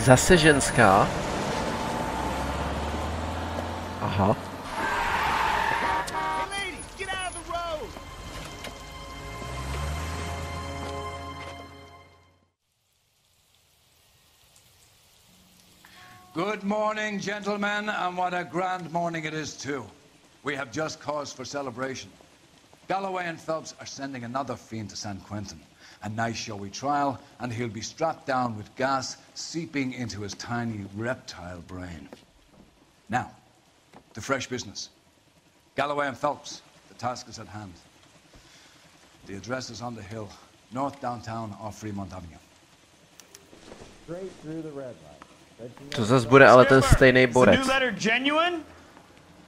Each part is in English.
Zase ženská. Aha. Good morning, gentlemen, and what a grand morning it is, too. We have just cause for celebration. Galloway and Phelps are sending another fiend to San Quentin. A nice showy trial, and he'll be strapped down with gas seeping into his tiny reptile brain. Now, to fresh business. Galloway and Phelps, the task is at hand. The address is on the hill, north downtown off Fremont Avenue. Straight through the red light. To zase bude ale ten stejný borec.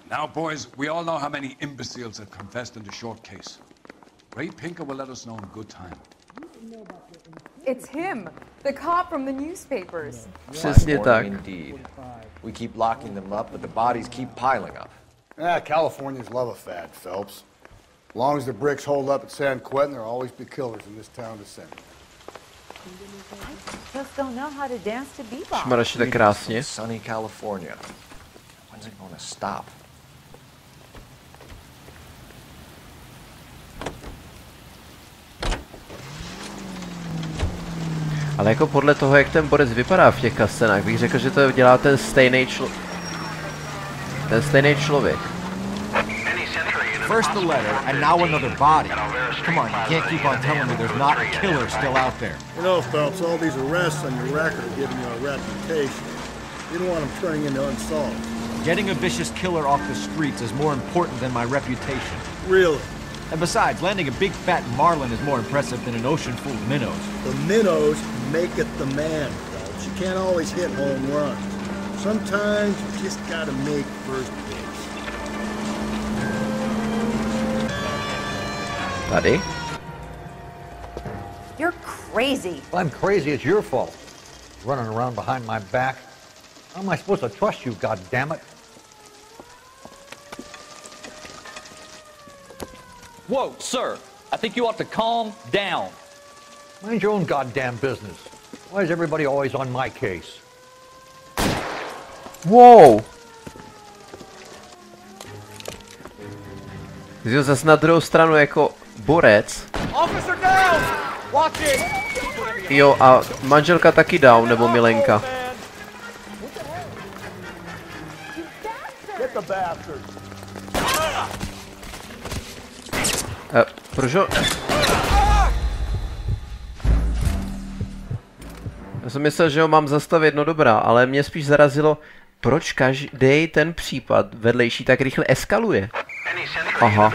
Now, boys, we all know how many imbeciles have confessed in the short case. Ray Pinker will let us know in good time. It's him, the cop from the newspapers. Přesně tak. Indeed. We keep locking them up, but the bodies keep piling up. Californians love a fad, Phelps. As long as the bricks hold up at San Quentin, there'll always be killers in this town to send. I just don't know how to dance to bebop. Šmaraši tak krásně. Sunny California. When's it gonna stop? Ale jako podle toho, jak ten borec vypadá v těch kastenách, bych řekl, že to dělá ten stejný člověk. First the letter, and now another body. Come on, you can't keep on telling me there's not a killer still out there. You know, Phelps, all these arrests on your record are giving you a reputation. You don't want them turning into unsolved. Getting a vicious killer off the streets is more important than my reputation. Really? And besides, landing a big fat marlin is more impressive than an ocean full of minnows. The minnows make it the man, Phelps. You can't always hit home runs. Sometimes you just gotta make first base. Tady? You're crazy. If I'm crazy, it's your fault. Running around behind my back. How am I supposed to trust you, goddammit? Whoa, sir. I think you ought to calm down. Mind your own goddamn business. Why is everybody always on my case? Wow! Jo, zase na druhou stranu jako borec. Officer down! Watch it! Jo, a manželka taky down, nebo milenka. Get the bastard! Proč ho... Já jsem myslel, že ho mám zastavit, no dobrá, ale mě spíš zarazilo, proč každý ten případ vedlejší tak rychle eskaluje. Aha.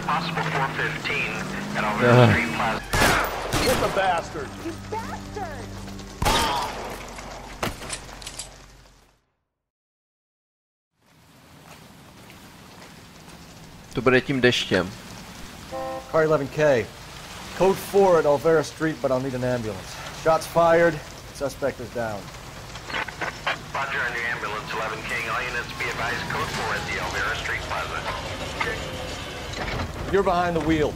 To bude tím deštěm. Car 11K. Code 4 at Olvera Street, but I'll need an ambulance. Shots fired. Suspect is down. Roger on your ambulance, 11K. All units be advised, code 4 at the Olvera Street Plaza. You're behind the wheel.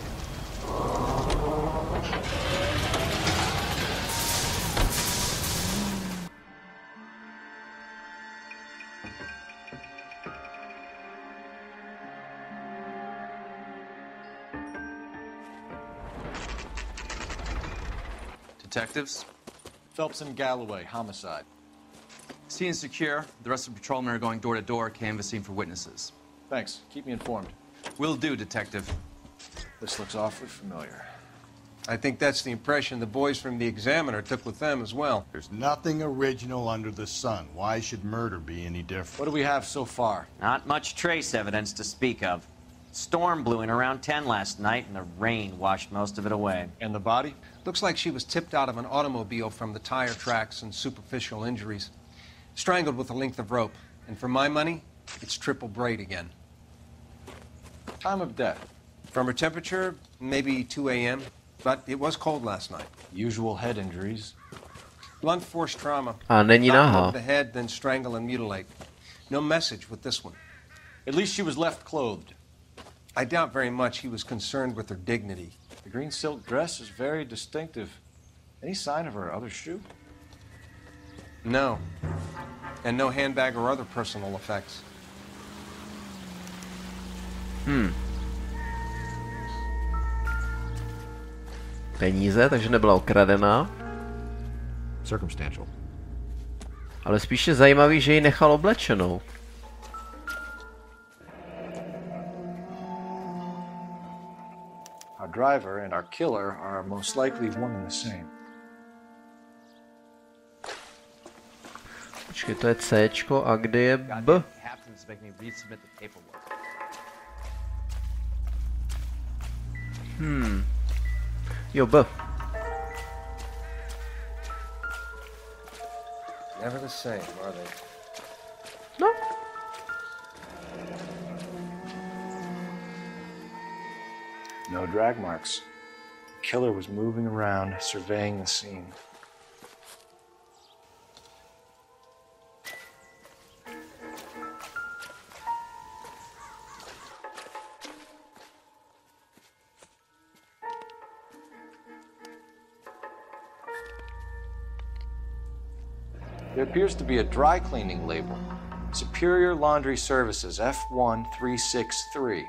Detectives? Phelps and Galloway, homicide. Scene is secure. The rest of the patrolmen are going door to door, canvassing for witnesses. Thanks. Keep me informed. Will do, Detective. This looks awfully familiar. I think that's the impression the boys from the Examiner took with them as well. There's nothing original under the sun. Why should murder be any different? What do we have so far? Not much trace evidence to speak of. Storm blew in around 10 last night, and the rain washed most of it away. And the body? Looks like she was tipped out of an automobile from the tire tracks and superficial injuries. Strangled with a length of rope. And for my money, it's triple braid again. Time of death? From her temperature, maybe 2 a.m., but it was cold last night. Usual head injuries. Blunt force trauma. A není Knock nahá. over the head, then strangle and mutilate. No message with this one. At least she was left clothed. I doubt very much he was concerned with her dignity. The green silk dress is very distinctive. Any sign of her other shoe? No. And no handbag or other personal effects. Peníze, takže nebyla okradená. Circumstantial. Ale spíše zajímavý, že ji nechal oblečenou. Our driver and our killer are most likely one and the same. Počkej, to je Cčko a kde je B? Jo, B. Never the same, are they? No. No drag marks. The killer was moving around, surveying the scene. There appears to be a dry cleaning label. Superior Laundry Services, F1363.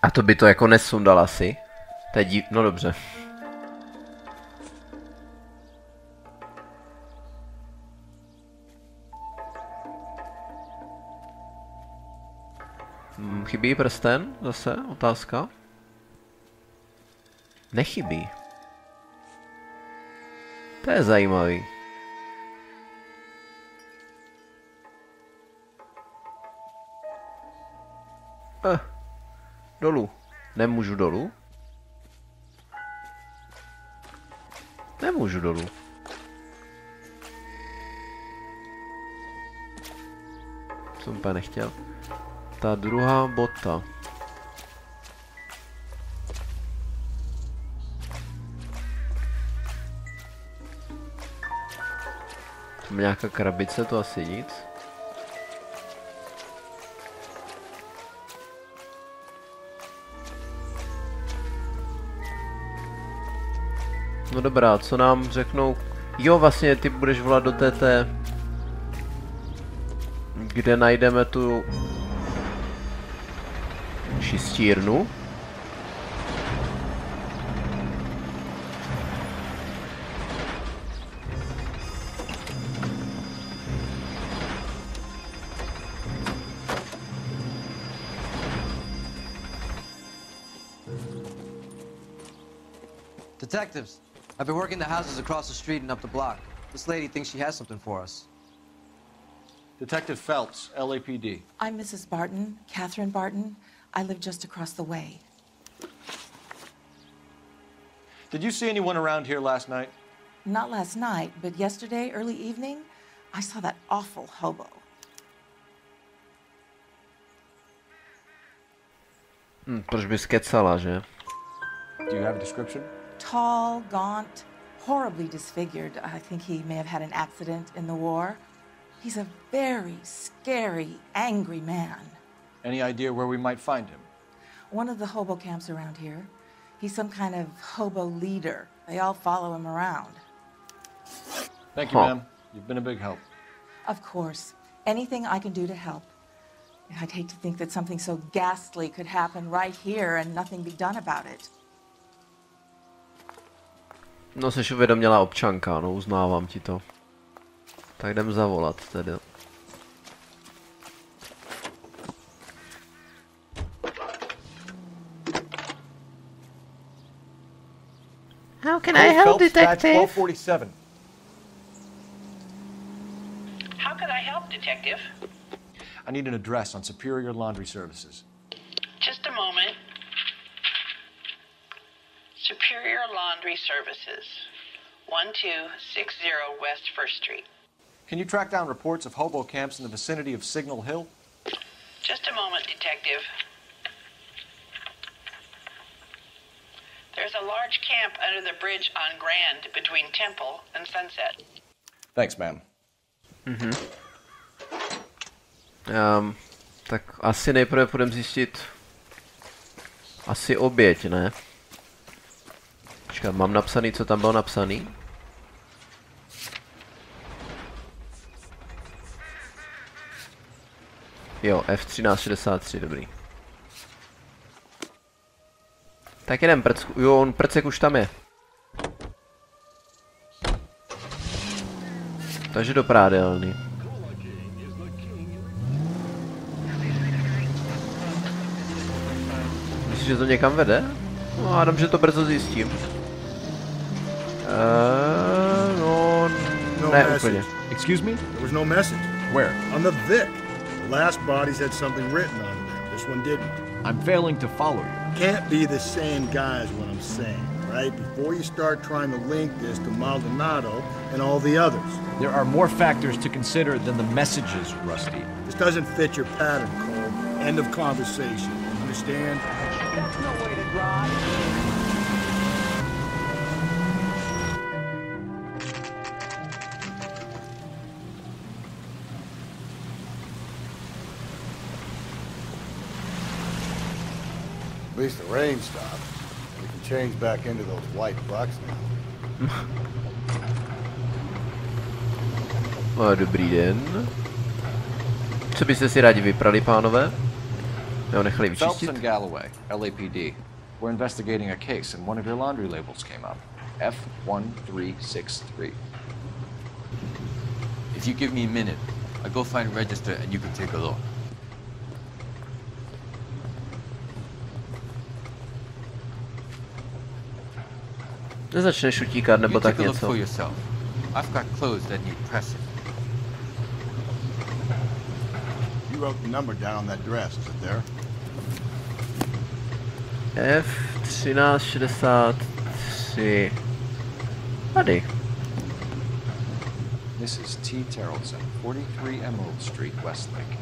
A to by to jako nesundal asi. To je div... No dobře. Chybí prsten? Zase otázka. Nechybí. To je zajímavý. Dolů. Nemůžu dolů? Nemůžu dolů. Jsem úplně nechtěl. Ta druhá bota. Tam nějaká krabice, to asi nic. No dobrá, co nám řeknou? Jo, vlastně ty budeš volat do té, kde najdeme tu čistírnu. Detectives, I've been working the houses across the street and up the block. This lady thinks she has something for us. Detective Phelps, LAPD. I'm Mrs. Barton, Catherine Barton. I live just across the way. Did you see anyone around here last night? Not last night, but yesterday, early evening, I saw that awful hobo. Proč bys kecala, že? Do you have a description? Tall, gaunt, horribly disfigured. I think he may have had an accident in the war. He's a very scary, angry man. Any idea where we might find him? One of the hobo camps around here. He's some kind of hobo leader. They all follow him around. Thank you, ma'am. You've been a big help. Of course. Anything I can do to help. I'd hate to think that something so ghastly could happen right here and nothing be done about it. No, jsi uvědomělá občanka, no, uznávám ti to. Tak jdem zavolat tedy. How can I help, detective? 1247. How can I help, detective? I need an address on Superior Laundry Services. Just a moment. Superior Laundry Services, 1260 West 1st Street. Can you track down reports of hobo camps in the vicinity of Signal Hill? Just a moment, detective. There's a large camp under the bridge on Grand between Temple and Sunset. Thanks, ma'am. Tak asi nejprve půjdeme zjistit asi oběť, ne? Počkat, mám napsaný, co tam bylo napsaný? Jo, F1363, dobrý. Tak jeden prcek, jo, on prcek už tam je. Takže do prádelny. Myslíš, že to někam vede? No, hádám, že to brzo zjistím. No, ne úplně. Excuse me? There was no message. Where? On the Vic. The last bodies had something written on them. This one didn't. I'm failing to follow you. Can't be the same guy is what I'm saying, right? Before you start trying to link this to Maldonado and all the others. There are more factors to consider than the messages, Rusty. This doesn't fit your pattern, Cole. End of conversation. Understand? No way to drive. At least the rain stopped. We can change back into those white bucks now. Dobrý den. Co byste si rádi vyprali, pánové? Jo, nechali vyčistit. Phelps and Galloway, LAPD. We're investigating a case and one of your laundry labels came up. F1363. If you give me a minute, I'll go find a register and you can take a look. Nezačneš utíkat nebo tak něco. For yourself. I've got clothes that need pressing. You wrote the number down on that dress, is it there? F1363. Tady. Mrs. T. Terrellson, 43 Emerald Street, Westlake.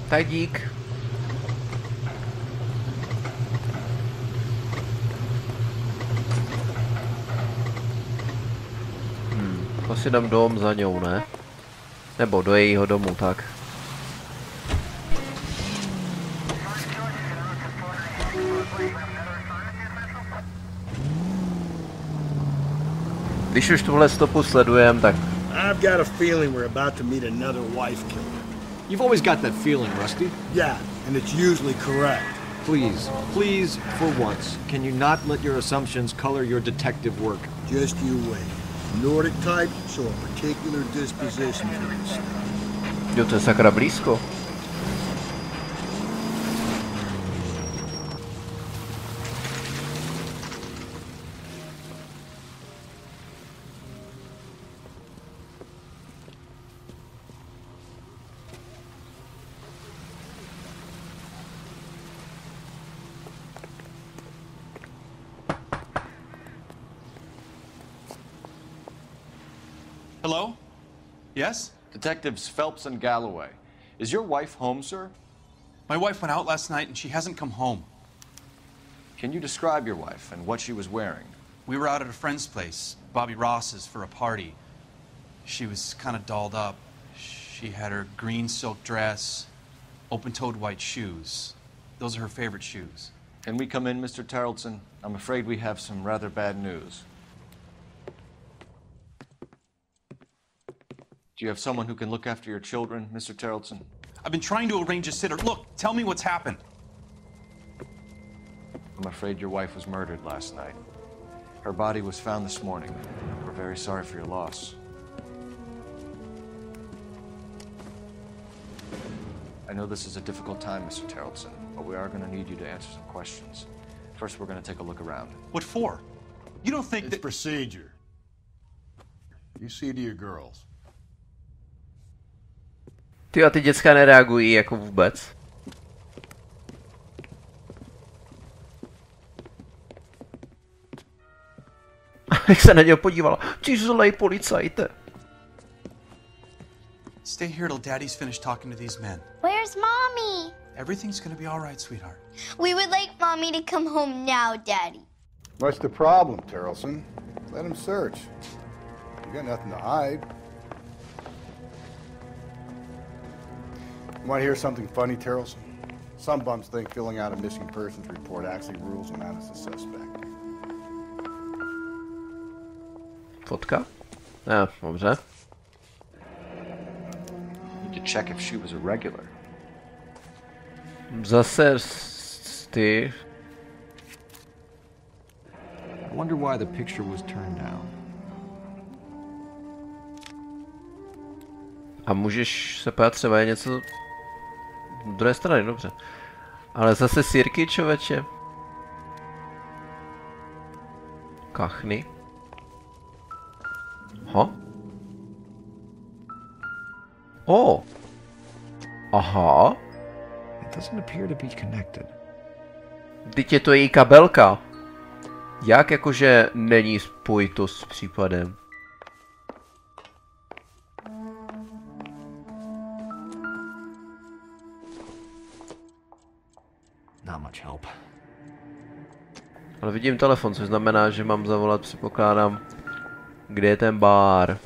Tak dík. Asi dám dom za ňou, ne? Nebo do jejího domu, tak. Když už tuhle stopu sledujem, tak... I've got a feeling we're about to meet another wife killer. You've always got that feeling, Rusty. Yeah, and it's usually correct. Please, please, for once, can you not let your assumptions color your detective work? Just you wait. Nordic type show a particular disposition for this stuff. Jo, to je sakra blízko. Hello? Yes? Detectives Phelps and Galloway. Is your wife home, sir? My wife went out last night and she hasn't come home. Can you describe your wife and what she was wearing? We were out at a friend's place, Bobby Ross's, for a party. She was kind of dolled up. She had her green silk dress, open-toed white shoes. Those are her favorite shoes. Can we come in, Mr. Tarleton? I'm afraid we have some rather bad news. Do you have someone who can look after your children, Mr. Tarleton? I've been trying to arrange a sitter. Look, tell me what's happened. I'm afraid your wife was murdered last night. Her body was found this morning. We're very sorry for your loss. I know this is a difficult time, Mr. Tarleton, but we are going to need you to answer some questions. First, we're going to take a look around. What for? You don't think It's procedure. You see to your girls. Ty a ty děcka nereagují jako vůbec. Jak se na něho podívala. Ty zlej policajte. Stay here till Daddy's finished talking to these men. Where's Mommy? Everything's gonna be all right, sweetheart. We would like Mommy to come home now, Daddy. What's the problem, Tarleton? Let him search. You got nothing to hide. You want to hear something funny, Tarleton? Some bums think filling out a missing persons report actually rules him out as a suspect. Fotka? Ne, dobře. check if she was a regular. Zase ty. I wonder why the picture was turned down. A můžeš se pát, třeba je něco z druhé strany, dobře. Ale zase sýrky, člověče. Kachny. Ho? O! Aha. It doesn't appear to be connected. Vždyť je to její kabelka. Jak jakože není spojitost s případem? Not much help. Ale vidím telefon, což znamená, že mám zavolat, předpokládám, kde je ten bar.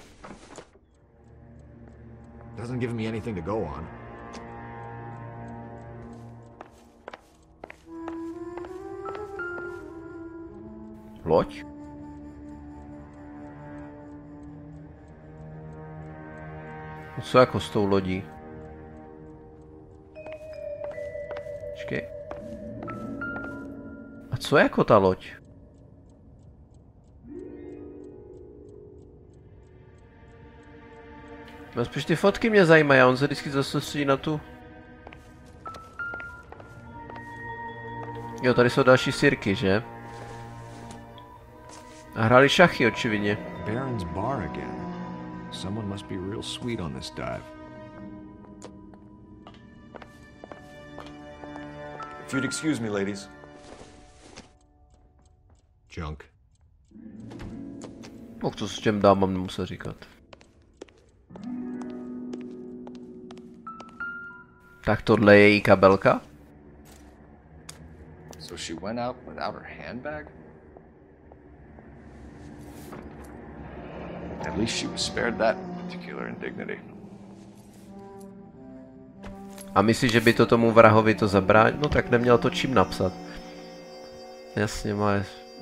Doesn't give me anything to go on. Loď? No co jako s tou lodí? Počkej. A co jako ta loď? No spíš ty fotky mě zajímají, a on se vždycky zasoustředí na tu. Jo, tady jsou další sirky, že? A hráli šachy, očividně. Baron's bar again. Someone must be real sweet on this dive. If you'd excuse me, ladies. Junk. No, co s těm dámám nemusel říkat. Tak tohle je její kabelka? So she went out without her handbag? At least she was spared that particular indignity. A myslíš, že by to tomu vrahovi to zabránilo? No tak neměl to čím napsat. Jasně, má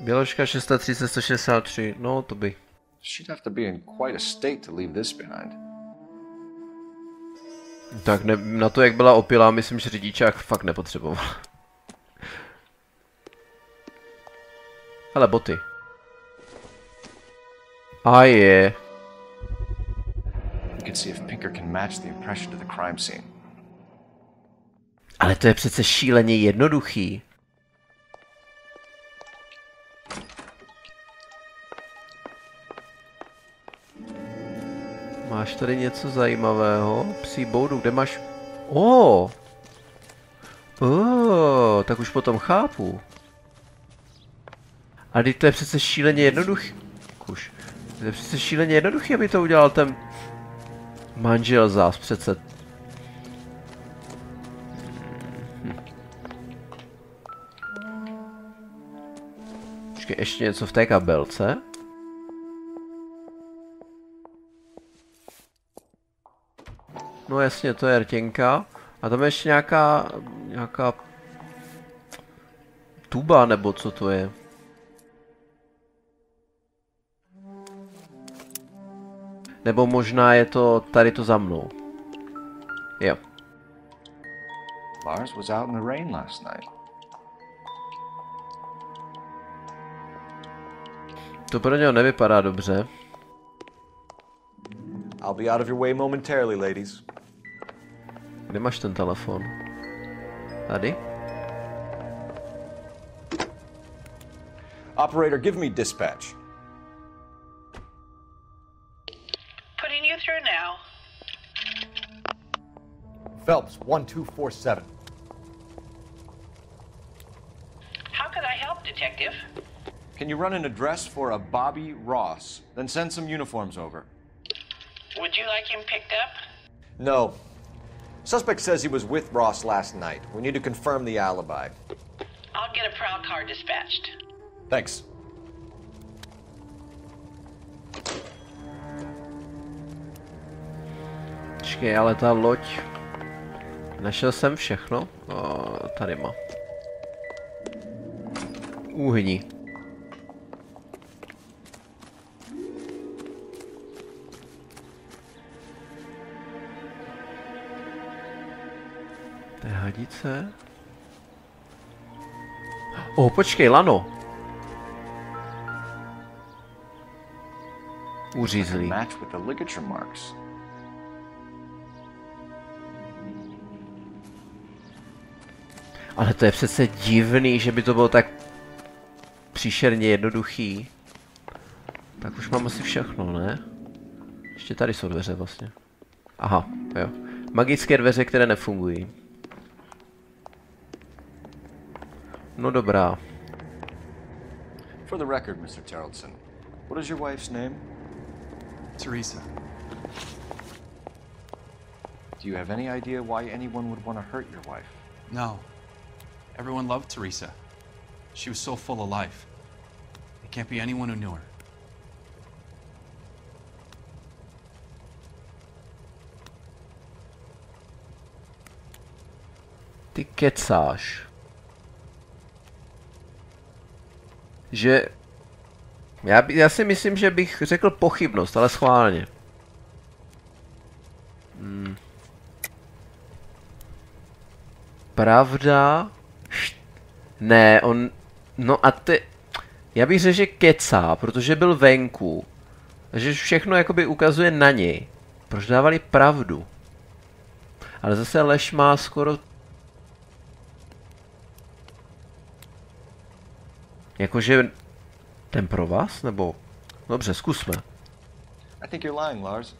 Běložka 630 163, no to by. She'd have to be in quite a state to leave this behind. Tak ne, na to, jak byla opilá, myslím, že řidičák fakt nepotřeboval. Ale boty. A je. You can see if Pinker can match the impression to the crime scene. Ale to je přece šíleně jednoduchý. Máš tady něco zajímavého? Psí boudu, kde máš... Tak už potom chápu. A teď to je přece šíleně jednoduchý. Kuž. To je přece šíleně jednoduchý, aby to udělal ten manžel zás přece. Počkej, ještě něco v té kabelce? No jasně, to je rtěnka. A tam je ještě nějaká tuba, nebo co to je? Nebo možná je to tady to za mnou. Jo. Lars was out in the rain last night. To pro něho nevypadá dobře. I'll be out of your way momentarily, ladies. Kde máš ten telefon? Tady? Operator, give me dispatch. Putting you through now. Phelps, 1247. How could I help, Detective? Can you run an address for a Bobby Ross? Then send some uniforms over. Would you like him picked up? No. Suspect says he was with Ross last night. We need to confirm the alibi. I'll get a prowl car dispatched. Thanks. Počkej, ale ta loď... Našel jsem všechno? Tady má. Úhni. Hadice. Počkej, lano. Uřízlý. Ale to je přece divný, že by to bylo tak příšerně jednoduchý. Tak už mám asi všechno, ne? Ještě tady jsou dveře vlastně. Aha, jo. Magické dveře, které nefungují. No dobrá. For the record, Mr. Tarleton, what is your wife's name? Teresa. Do you have any idea why anyone would want to hurt your wife? No. Everyone loved Teresa. She was so full of life. It can't be anyone who knew her. Ty kecáš. Že... Já si myslím, že bych řekl pochybnost, ale schválně. Pravda? Ne, on... No a ty... Já bych řekl, že kecá, protože byl venku. Takže všechno jakoby ukazuje na něj. Proč dávali pravdu? Ale zase lež má skoro... Jakože... Ten pro vás, nebo... Dobře, zkusme. I think you're lying, Lars.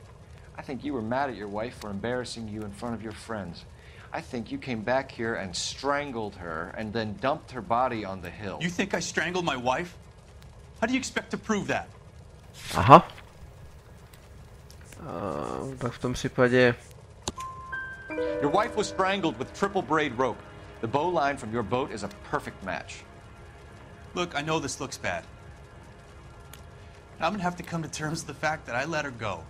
I think you were mad at your wife for embarrassing you in front of your friends. I think you came back here and strangled her and then dumped her body on the hill. You think I strangled my wife? How do you expect to prove that? Aha. Tak v tom případě... Your wife was strangled with triple braid rope. The bow line from your boat is a perfect match. Look, I know this looks bad. I'm gonna have to come to terms with the fact that I let her go.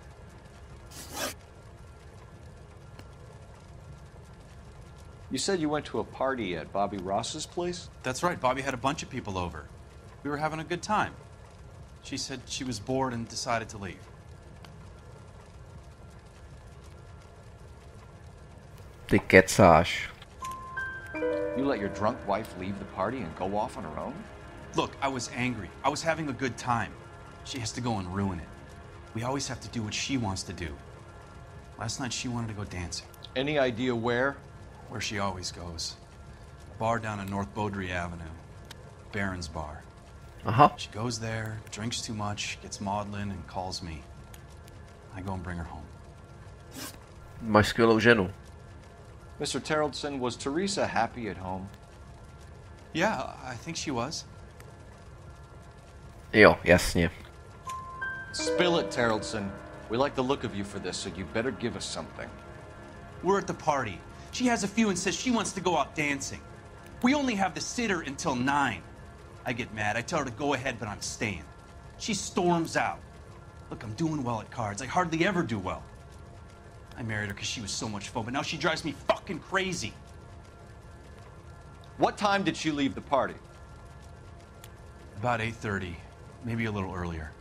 You said you went to a party at Bobby Ross's place? That's right, Bobby had a bunch of people over. We were having a good time. She said she was bored and decided to leave. Ty kecáš. You let your drunk wife leave the party and go off on her own? Look, I was angry. I was having a good time. She has to go and ruin it. We always have to do what she wants to do. Last night she wanted to go dancing. Any idea where? Where she always goes. A bar down on North Beaudry Avenue. Baron's bar. Aha. She goes there, drinks too much, gets maudlin and calls me. I go and bring her home. Máš skvělou ženu. Mr. Tarleton, was Teresa happy at home? Yeah, I think she was. Jo, jasně. Spill it, Tarleton. We like the look of you for this, so you better give us something. We're at the party. She has a few and says she wants to go out dancing. We only have the sitter until 9. I get mad. I tell her to go ahead, but I'm staying. She storms out. Look, I'm doing well at cards. I hardly ever do well. I married her because she was so much fun, but now she drives me fucking crazy. What time did she leave the party? About 8:30, maybe a little earlier.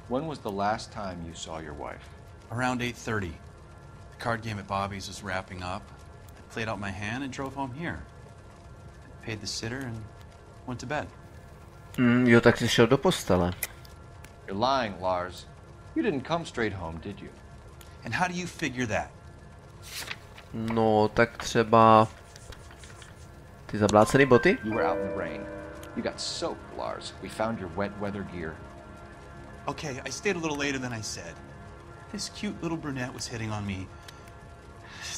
When was the last time you saw your wife? Around 8:30. The card game at Bobby's was wrapping up. I played out my hand and drove home here. I paid the sitter and went to bed. Jo, tak jsi šel do postele. You're lying, Lars. You didn't come straight home, did you? And how do you figure that? No, tak třeba... Ty zablácený boty? You were out in the rain. You got soaked, Lars. We found your wet weather gear. Okay, I stayed a little later than I said. This cute little brunette was hitting on me.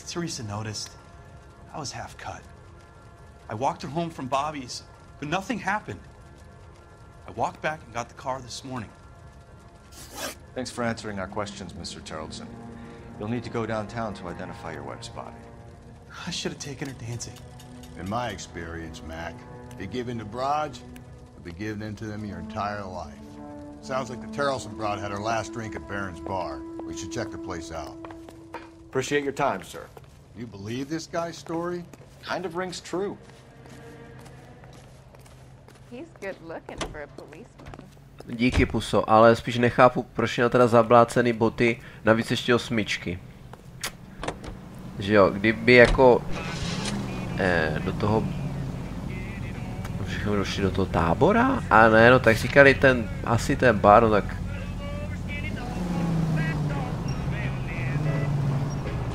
Teresa noticed. I was half cut. I walked her home from Bobby's, but nothing happened. I walked back and got the car this morning. Thanks for answering our questions, Mr. Tarleton. You'll need to go downtown to identify your wife's body. I should have taken her dancing. In my experience, Mac, if you give in to broads, you'll be giving in to them your entire life. Sounds like the Tarleton broad had her last drink at Baron's bar. We should check the place out. Appreciate your time, sir. You believe this guy's story? Kind of rings true. He's good looking for a policeman. Díky, puso, ale spíš nechápu, proč měl teda zablácený boty, navíc ještě 8. Že jo, kdyby jako do toho všechno došli do toho tábora? A ne, no tak říkali ten, asi ten bar, no tak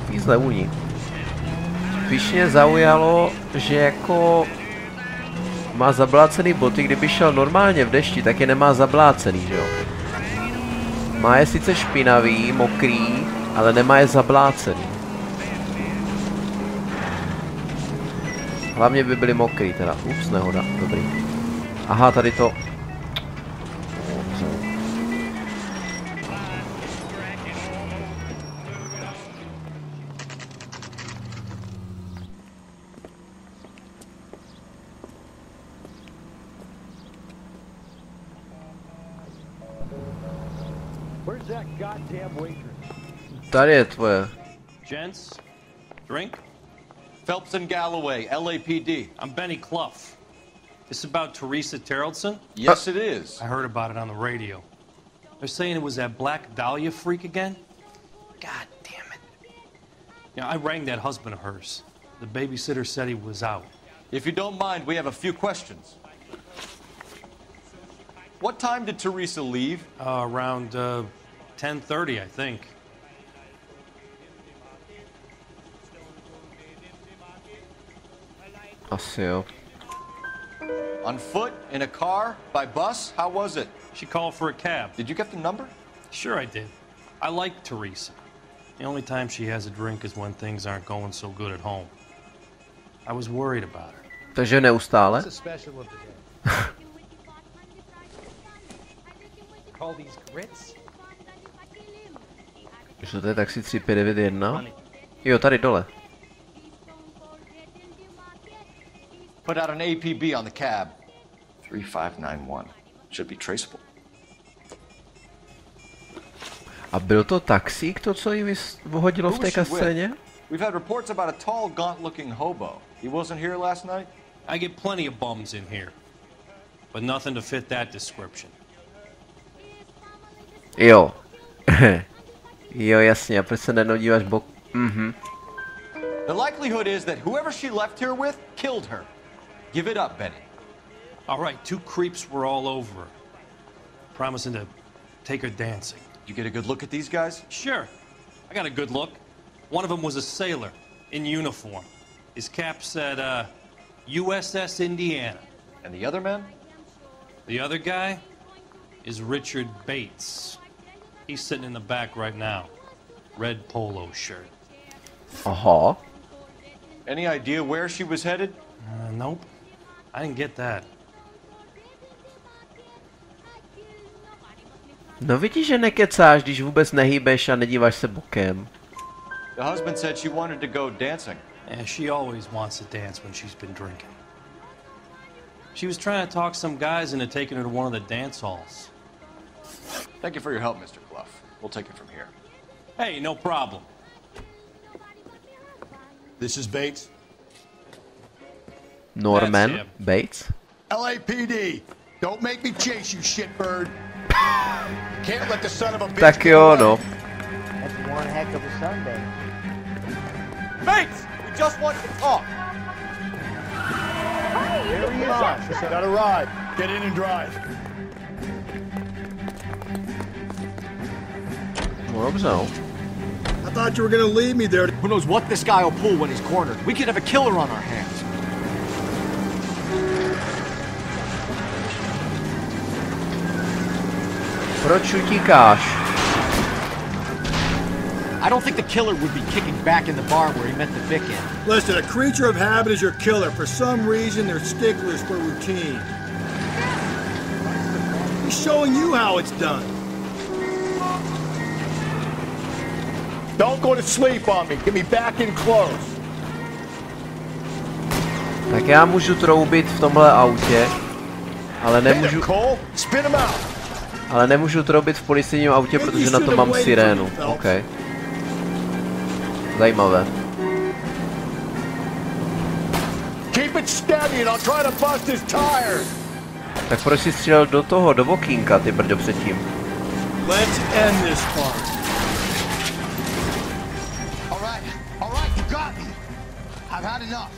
fízle u ní. Spíš mě zaujalo, že jako má zablácený boty, kdyby šel normálně v dešti, tak je nemá zablácený, že jo. Má je sice špinavý, mokrý, ale nemá je zablácený. Hlavně by byly mokrý teda. Ups, nehoda, dobrý. Aha, tady to. Tady je tvoje. Gents, drink? Phelps and Galloway, LAPD. I'm Benny Clough. This is about Teresa Terrellson? Yes, it is. I heard about it on the radio. They're saying it was that Black Dahlia freak again? God damn it. Yeah, I rang that husband of hers. The babysitter said he was out. If you don't mind, we have a few questions. What time did Teresa leave? Around 10:30, I think. Asi jo. On foot, in a car, by bus? How was it? She called for a cab. Did you get the number? Sure I did. I like Teresa. The only time she has a drink is when things aren't going so good at home. I was worried about her. Takže neustále? Že to je taxi 3591? Jo, tady dole. Put out an APB on the cab. 3591. Should be traceable. A byl to taxík, to, co jí vyhodilo v té kascéně? We've had reports about a tall, gaunt-looking hobo. He wasn't here last night? I get plenty of bums in here, but nothing to fit that description. Jo. Jo, jasně, a proč se nenodíváš bok? Mhm. The likelihood is that whoever she left here with killed her. Give it up, Benny. All right, two creeps were all over her, promising to take her dancing. You get a good look at these guys? Sure. I got a good look. One of them was a sailor in uniform. His cap said, USS Indiana. And the other man? The other guy is Richard Bates. He's sitting in the back right now. Red polo shirt. Aha. Any idea where she was headed? Nope. I didn't get that. No vidíš, že nekecáš, když vůbec nehýbeš a nedíváš se bokem. The husband said she wanted to go dancing. Yeah, she always wants to dance when she's been drinking. She was trying to talk some guys into taking her to one of the dance halls. Thank you for your help, Mr. Clough. We'll take it from here. Hey, no problem. This is Bates. Norman Bates. LAPD. Don't make me chase you, shitbird. Can't let the son of a bitch. Tak jo, no. That's one heck of a Sunday. Bates, we just want to talk. Here he is. Got a ride. Get in and drive. Dobře. I thought you were gonna leave me there. Who knows what this guy will pull when he's cornered? We could have a killer on our hands. Proč utíkáš? I don't think the killer would be kicking back in the bar where he met the Vic in. Listen, a creature of habit is your killer. For some reason, they're sticklers for routine. He's showing you how it's done. Don't go to sleep on me. Get me back in close. Tak já můžu troubit v tomhle autě, ale nemůžu... Ale nemůžu troubit v policejním autě, protože na to mám sirénu. OK. Zajímavé. Tak proč jsi střílel do toho, do okýnka, ty brďo, předtím? Let's end this part. All right, you got I've had enough.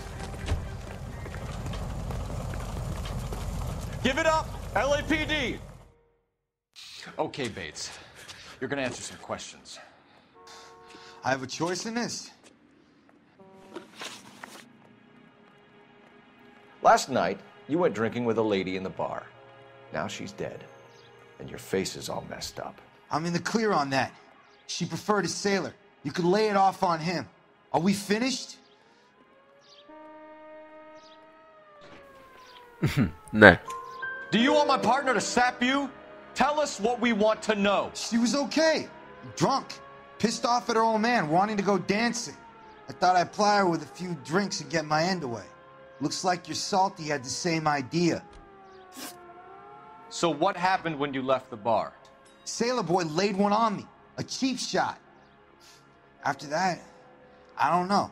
Give it up, LAPD! Okay, Bates. You're gonna answer some questions. I have a choice in this. Last night, you went drinking with a lady in the bar. Now she's dead, and your face is all messed up. I'm in the clear on that. She preferred a sailor. You could lay it off on him. Are we finished? Ne. Do you want my partner to sap you? Tell us what we want to know. She was okay. Drunk. Pissed off at her old man, wanting to go dancing. I thought I'd ply her with a few drinks and get my end away. Looks like your salty had the same idea. So what happened when you left the bar? Sailor boy laid one on me. A cheap shot. After that, I don't know.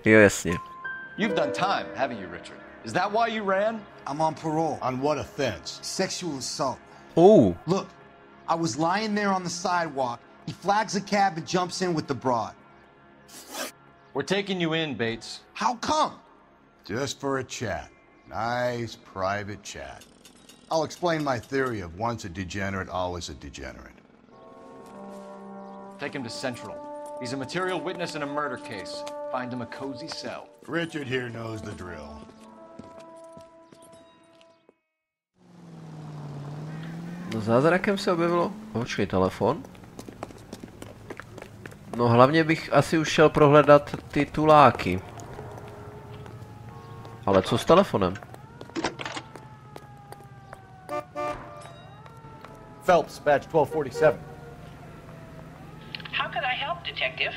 Jo, jasně. You've done time, haven't you, Richard? Is that why you ran? I'm on parole. On what offense? Sexual assault. Oh. Look, I was lying there on the sidewalk. He flags a cab and jumps in with the broad. We're taking you in, Bates. How come? Just for a chat. Nice private chat. I'll explain my theory of once a degenerate, always a degenerate. Take him to Central. He's a material witness in a murder case. Find him a cozy cell. Richard here knows the drill. No zázrakem se objevilo. Počkej, telefon. No hlavně bych asi už šel prohledat ty tuláky. Ale co s telefonem? Phelps, badge 1247. How could I help, Detective?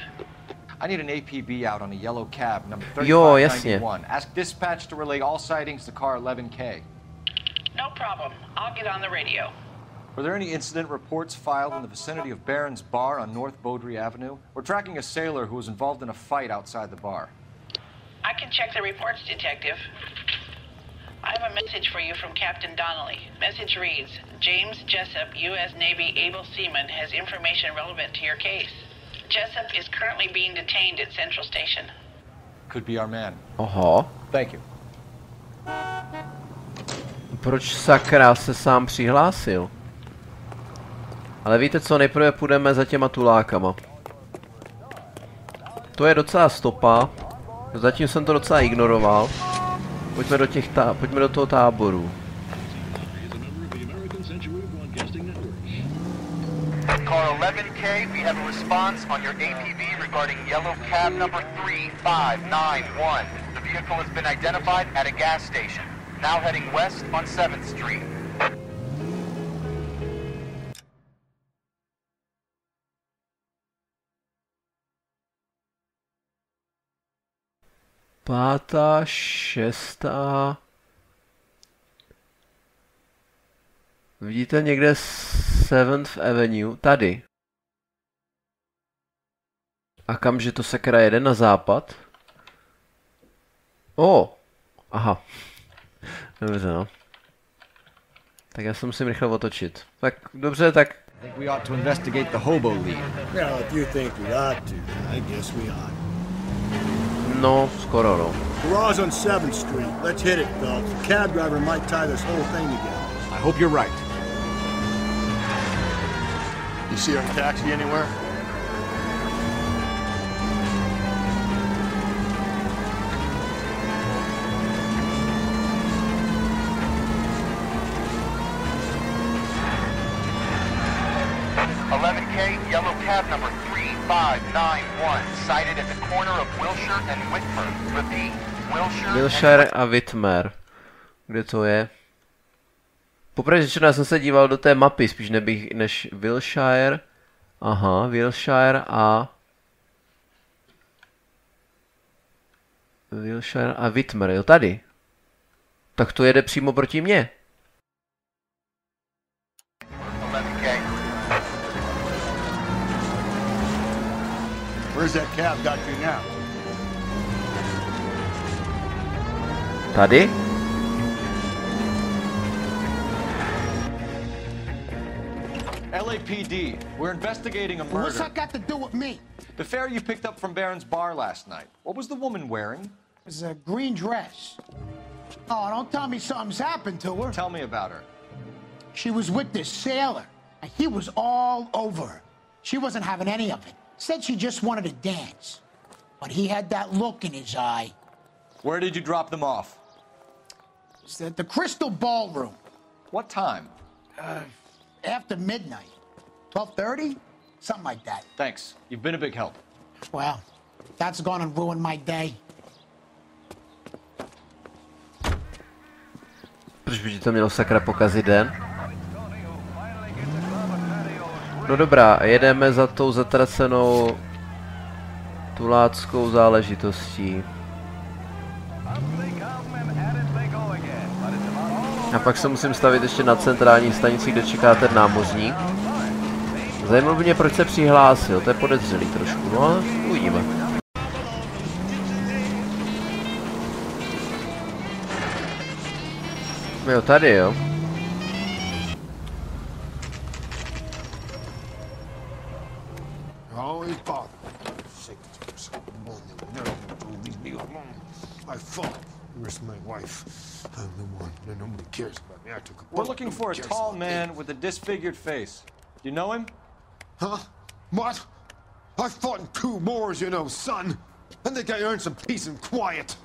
I need an APB out on a yellow cab, number Jo, jasně. 3591. Ask dispatch to relay all sightings to car 11K. No problem. I'll get on the radio. Were there any incident reports filed in the vicinity of Barron's Bar on North Beaudry Avenue? We're tracking a sailor who was involved in a fight outside the bar. I can check the reports, Detective. I have a message for you from Captain Donnelly. Message reads, James Jessup, U.S. Navy able seaman, has information relevant to your case. Jessup is currently being detained at Central Station. Could be our man. Aha. Thank you. Proč sakra se sám přihlásil? Ale víte co, nejprve půjdeme za těma tulákama. To je docela stopa. Zatím jsem to docela ignoroval. Pojďme do toho táboru. Car 11K, we have a response on your APB regarding yellow cab number 3591. The vehicle has been identified at a gas station. Now heading west on 7th Street. Pátá, šestá. Vidíte někde 7th Avenue? Tady. A kamže to sakra jede? Na západ? Aha. Dobře, no. Tak já se musím rychle otočit. Tak, dobře, tak... I think we ought to investigate the hobo lead. Well, if you think we ought to, I guess we ought. No, skoro, no. Garage on 7th Street. Let's hit it, Phelps. The cab driver might tie this whole thing together. I hope you're right. You see our taxi anywhere? Yellow cab number 3591, sighted at the corner of Wilshire and Whitmer. Repeat, Wilshire a Whitmer. Kde to je? Popravdě řečeno, já jsem se díval do té mapy, spíš než Wilshire. Aha, Wilshire a Whitmer, jo, tady. Tak to jede přímo proti mně. Where's that cab got you now? Tady? LAPD. We're investigating a murder. What's that got to do with me? The fare you picked up from Barron's bar last night. What was the woman wearing? It was a green dress. Oh, don't tell me something's happened to her. Tell me about her. She was with this sailor, and he was all over her. She wasn't having any of it. Said she just wanted to dance. But he had that look in his eye. Where did you drop them off? It's at the Crystal Ballroom. What time? After midnight. 12:30? Something like that. Thanks. You've been a big help. Well, that's gonna ruin my day. Proč by ti to mělo sakra pokazit den? No dobrá, jedeme za tou zatracenou tuláckou záležitostí. A pak se musím stavit ještě na centrální stanici, kde čeká ten námořník. Zajímalo by mě, proč se přihlásil, to je podezřelý trošku, no ale uvidíme. Jo, tady jo. We're looking for a tall man with a disfigured face. Do you know him? Huh? What? I fought in 2 wars, you know, son. I think I earned some peace and quiet.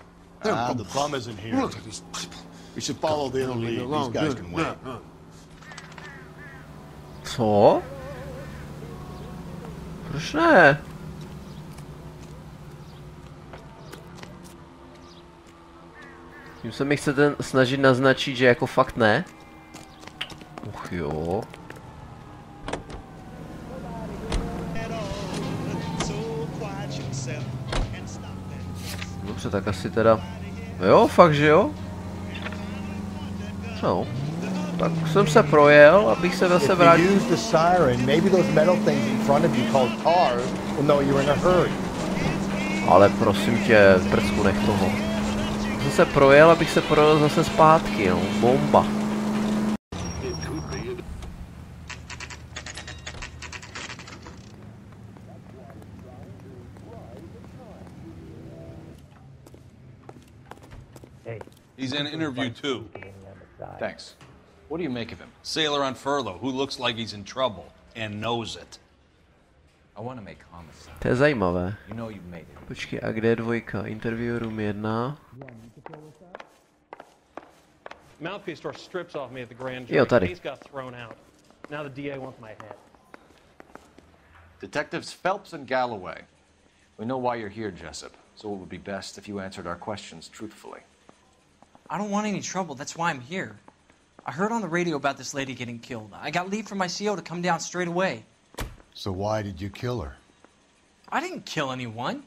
The bum isn't here. Look at these people. We should follow the other lead. These guys can wait. Co? Proč ne? Tím se mi chcete snažit naznačit, že jako fakt ne? Uch jo. Dobře, tak asi teda... Jo, fakt že jo? No. Tak jsem se projel, abych se zase vrátil. If you use the siren, maybe those metal things in front of you called cars will know you're in a hurry. Ale prosím tě, prcku, nech toho. Jsem se projel, abych se projel zase zpátky, no. Bomba. He's in interview too. Thanks. What do you make of him? Sailor on furlough who looks like he's in trouble and knows it. I want to make homicide. To je zajímavé. You know you've made it. Počkej, a kde je dvojka? Interview room 1. Mouthpiece store strips off me at the grand Jo, jury. tady. Case got thrown out. Now the DA wants my head. Detectives Phelps and Galloway. We know why you're here, Jessup, so it would be best if you answered our questions truthfully. I don't want any trouble. That's why I'm here. I heard on the radio about this lady getting killed. I got leave from my CO to come down straight away. So why did you kill her? I didn't kill anyone.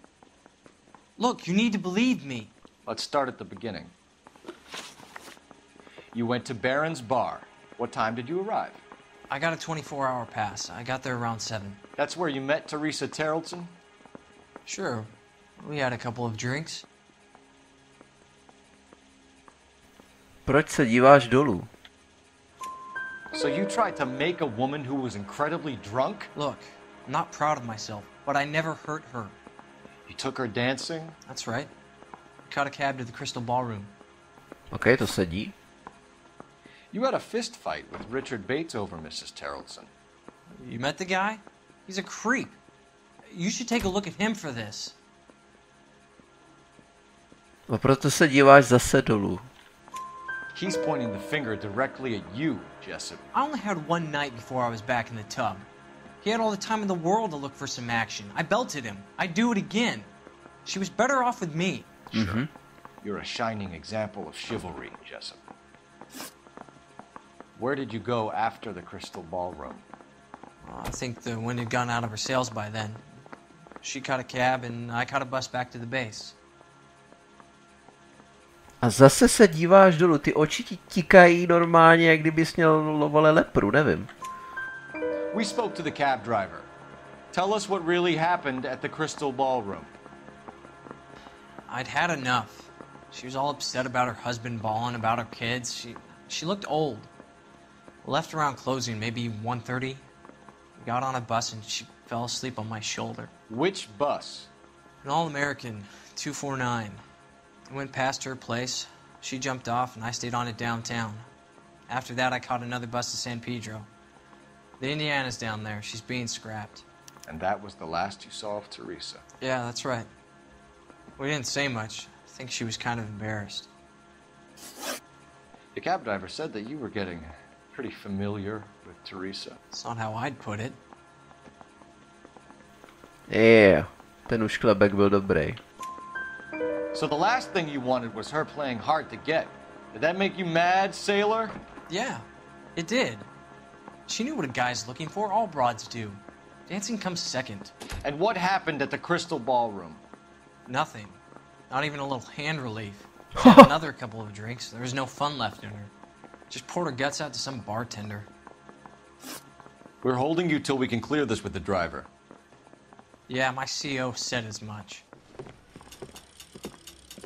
Look, you need to believe me. Let's start at the beginning. You went to Barron's bar. What time did you arrive? I got a 24-hour pass. I got there around 7. That's where you met Teresa Terrelson? Sure. We had a couple of drinks. Proč se díváš dolů? So you tried to make a woman who was incredibly drunk? Look, I'm not proud of myself, but I never hurt her. You took her dancing? That's right. Caught a cab to the Crystal Ballroom. Okay, to sedí. You had a fist fight with Richard Bates over Mrs. Terrelson. You met the guy? He's a creep. You should take a look at him for this. A proto se díváš zase dolů. He's pointing the finger directly at you, Jessup. I only had one night before I was back in the tub. He had all the time in the world to look for some action. I belted him. I'd do it again. She was better off with me. Sure. You're a shining example of chivalry, Jessup. Where did you go after the Crystal Ballroom? I think the wind had gone out of her sails by then. She caught a cab and I caught a bus back to the base. A zase se díváš dolů, ty oči ti tikají normálně, jak kdybys měl vole lepru, nevím. We spoke to the cab driver. Tell us what really happened at the Crystal Ballroom. I'd had enough. She was all upset about her husband bawling about her kids. She looked old. Left around closing, maybe 1:30. We got on a bus and she fell asleep on my shoulder. Which bus? An all-American 249. I went past her place. She jumped off and I stayed on it downtown. After that, I caught another bus to San Pedro. The Indiana's down there. She's being scrapped. And that was the last you saw of Teresa? Yeah, that's right. We didn't say much. I think she was kind of embarrassed. The cab driver said that you were getting pretty familiar with Teresa. It's not how I'd put it. Yeah, ten ušklebek byl dobrý. So the last thing you wanted was her playing hard to get. Did that make you mad, sailor? Yeah, it did. She knew what a guy's looking for. All broads do. Dancing comes second. And what happened at the Crystal Ballroom? Nothing. Not even a little hand relief. She had another couple of drinks. There was no fun left in her. Just poured her guts out to some bartender. We're holding you till we can clear this with the driver. Yeah, my CO said as much.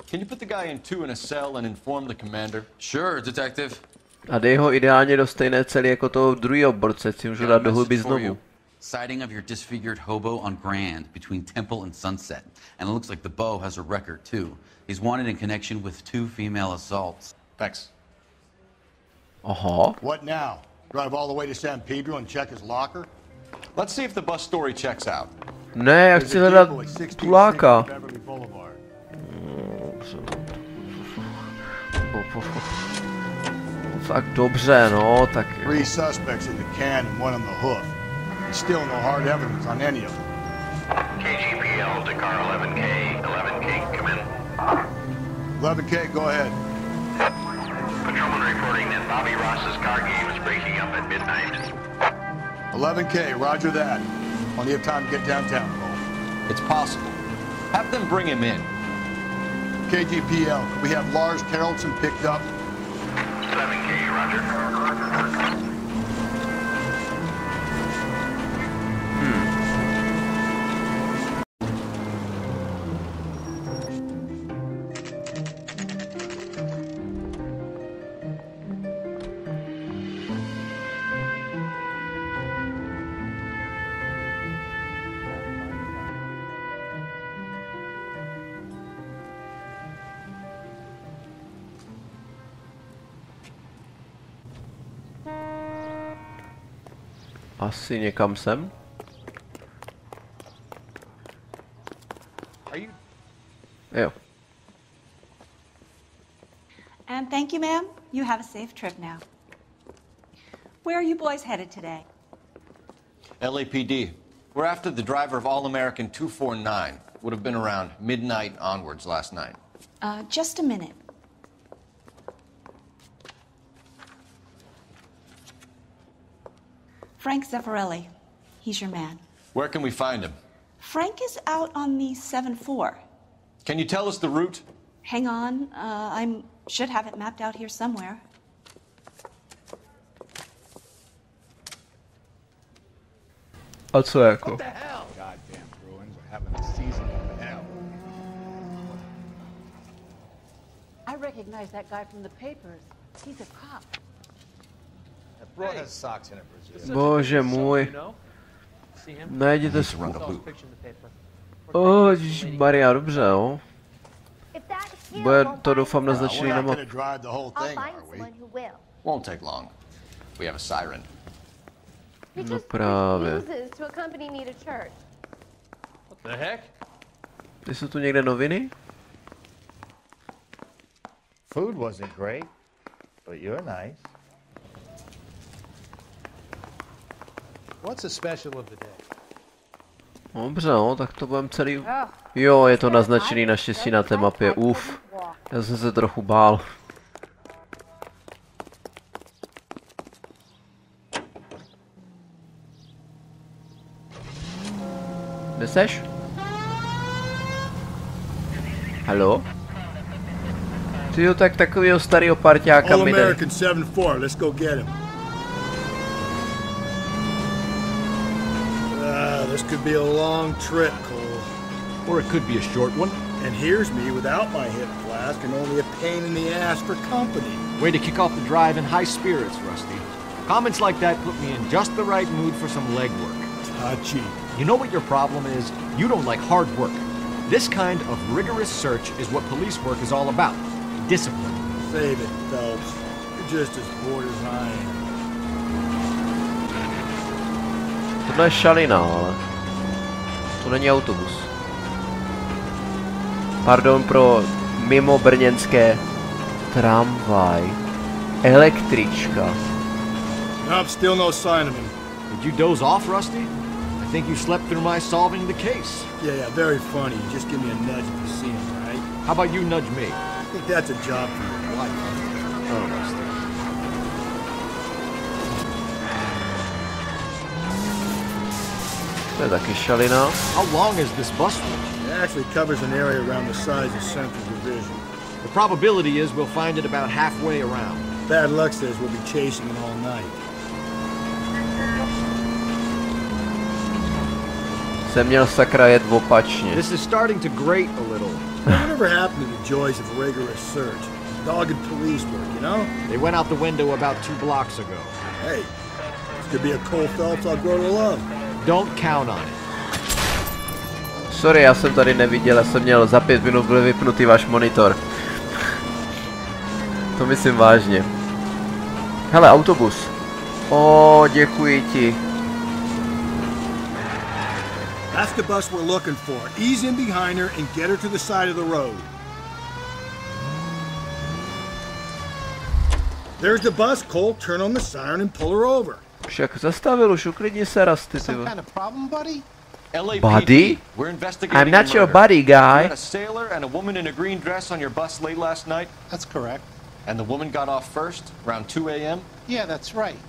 Can you put the guy in two in a cell and inform the commander? Sure, detective. A dej ho ideálně do stejné cely jako toho druhého borce, si můžu dát do hluby znovu. Sighting of your disfigured hobo on Grand between Temple and Sunset. And it looks like the beau has a record, too. He's wanted in connection with 2 female assaults. Thanks. Aha. What now? Drive all the way to San Pedro and check his locker? Let's see if the bus story checks out. Ne, já chci hledat tuláka. Tak dobře, no, tak... 3 suspects in the can and 1 on the hoof. There's still no hard evidence on any of them. KGPL to car 11K. 11K, come in. 11K, go ahead. Patrolman reporting that Bobby Ross's car game is breaking up at midnight. 11K, roger that. Plenty of time to get downtown, Cole. It's possible. Have them bring him in. KGPL, we have Lars Carrollson picked up. 7K, roger. Asi někam sem. Jo. And thank you, ma'am. You have a safe trip now. Where are you boys headed today? LAPD. We're after the driver of All-American 249. Would have been around midnight onwards last night. Just a minute. Frank Zeffirelli. He's your man. Where can we find him? Frank is out on the 7-4. Can you tell us the route? Hang on. I should have it mapped out here somewhere. A co jako? What the hell? Goddamn Bruins are having a season of hell. I recognize that guy from the papers. He's a cop. That broad has socks in it, Brazil. Bože můj. Najděte si... Ježišmarja, dobře, jo. Bude to doufám naznačený na mapu. Won't take long. We have a siren. No právě. Ty jsou tu někde noviny? Food wasn't great, but you're nice. What's the special of the day? Dobře, no, tak to budeme celý... Jo, je to naznačený naštěstí na té mapě, uf. Já jsem se trochu bál. Kde seš? Haló? Ty jo, tak takovýho starýho parťáka mi jde. All-American 7-4, let's go get him. This could be a long trip, Cole. Or it could be a short one. And here's me without my hip flask and only a pain in the ass for company. Way to kick off the drive in high spirits, Rusty. Comments like that put me in just the right mood for some legwork. Not cheap. You know what your problem is? You don't like hard work. This kind of rigorous search is what police work is all about. Discipline. Save it, Phelps. You're just as bored as I am. Tohle je šalina, ale to není autobus. Pardon pro mimo brněnské tramvaj. Električka. Nope, still no sign of him. Did you doze off, Rusty? I think you slept through my solving the case. Yeah, very funny. You just give me a nudge if you see him, right? How about you nudge me? I think that's a job for your wife. Oh, Rusty. To je taky šalina. How long is this bus route? It actually covers an area around the size of Central Division. The probability is we'll find it about halfway around. Bad luck says we'll be chasing it all night. Jsem měl sakra jet opačně. This is starting to grate a little. Whatever happened to the joys of rigorous search? Dogged police work, you know? They went out the window about 2 blocks ago. Hey, this could be a Cole Phelps I'll grow to love. Don't count on it. Sorry, já jsem tady neviděl, já jsem měl za 5 minut byl vypnutý váš monitor. To myslím vážně. Hele, autobus. Děkuji ti. That's the bus we're looking for. Ease in behind her and get her to the side of the road. There's the bus, Cole. Turn on the siren and pull her over. Však zastavil už, uklidni se, Rusty, ty. Some kind of problem, buddy? Buddy? We're investigating I'm not a your murder. buddy, guy. You had a sailor and a woman in a green dress on your bus late last night? That's correct. And the woman got off first, around 2 a.m.? Yeah, that's right.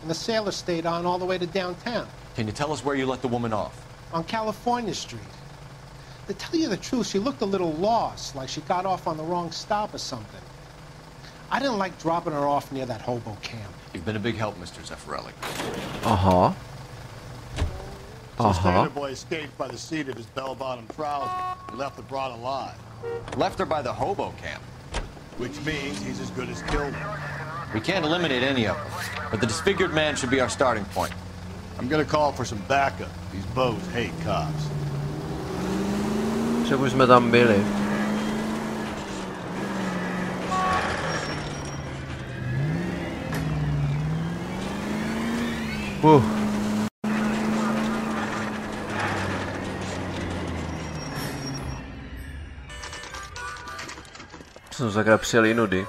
And the sailor stayed on all the way to downtown. Can you tell us where you let the woman off? On California Street. To tell you the truth, she looked a little lost, like she got off on the wrong stop or something. I didn't like dropping her off near that hobo camp. You've been a big help, Mr. Zeffirelli. Aha. So Standard Boy escaped by the seat of his bell-bottom trousers and left the broad alive. Left her by the hobo camp. Which means he's as good as killed her. We can't eliminate any of them, but the disfigured man should be our starting point. I'm gonna call for some backup. These bows hate cops. Však už jsme tam byli. Jsem sakra přijeli nudy.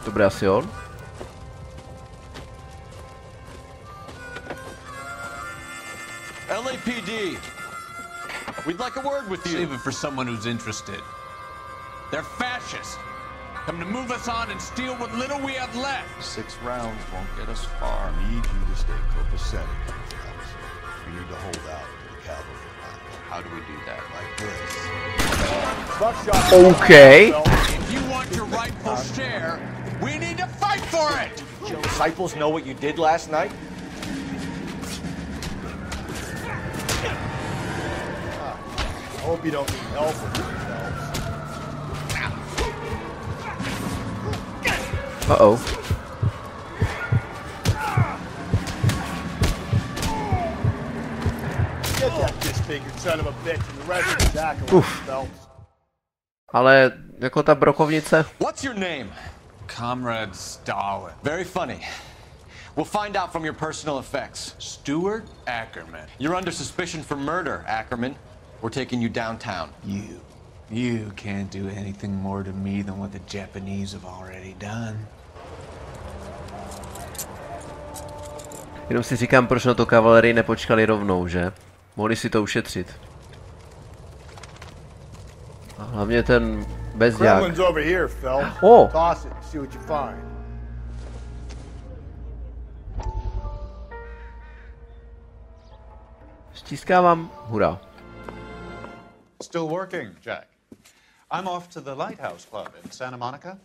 Dobré, asi on. LAPD, we'd like a word with you. Save it for someone who's interested. They're fascists. Come to move us on and steal what little we have left. 6 rounds won't get us far. I need you to stay copacetic. You need to hold out to the cavalry attack. How do we do that? Like this. Okay. If you want your rightful share, we need to fight for it. Your disciples know what you did last night? I hope you don't need help with yourselves. Uh-oh. Get that disfigured son of a bitch and the rest of the back of Phelps. Ale jako ta brokovnice. What's your name? Comrade Stalin. Very funny. We'll find out from your personal effects. Stuart Ackerman. You're under suspicion for murder, Ackerman. We're taking you downtown. You can't do anything more to me than what the Japanese have already done. Jenom si říkám, proč na to kavalerii nepočkali rovnou, že? Mohli si to ušetřit. A hlavně ten bezďák. Oh! Toss it, see what you find. Stiskávám, hurá. Still working, Jack. I'm off to the Lighthouse Club in Santa Monica.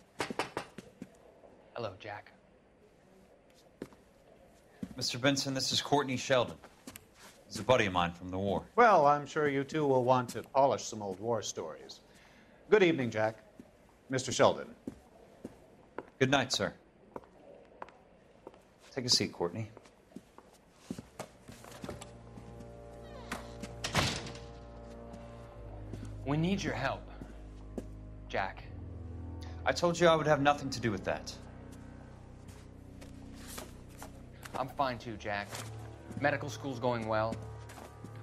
Hello, Jack. Mr. Benson, this is Courtney Sheldon. He's a buddy of mine from the war. Well, I'm sure you two will want to polish some old war stories. Good evening, Jack. Mr. Sheldon. Good night, sir. Take a seat, Courtney. We need your help, Jack. I told you I would have nothing to do with that. I'm fine too, Jack. Medical school's going well.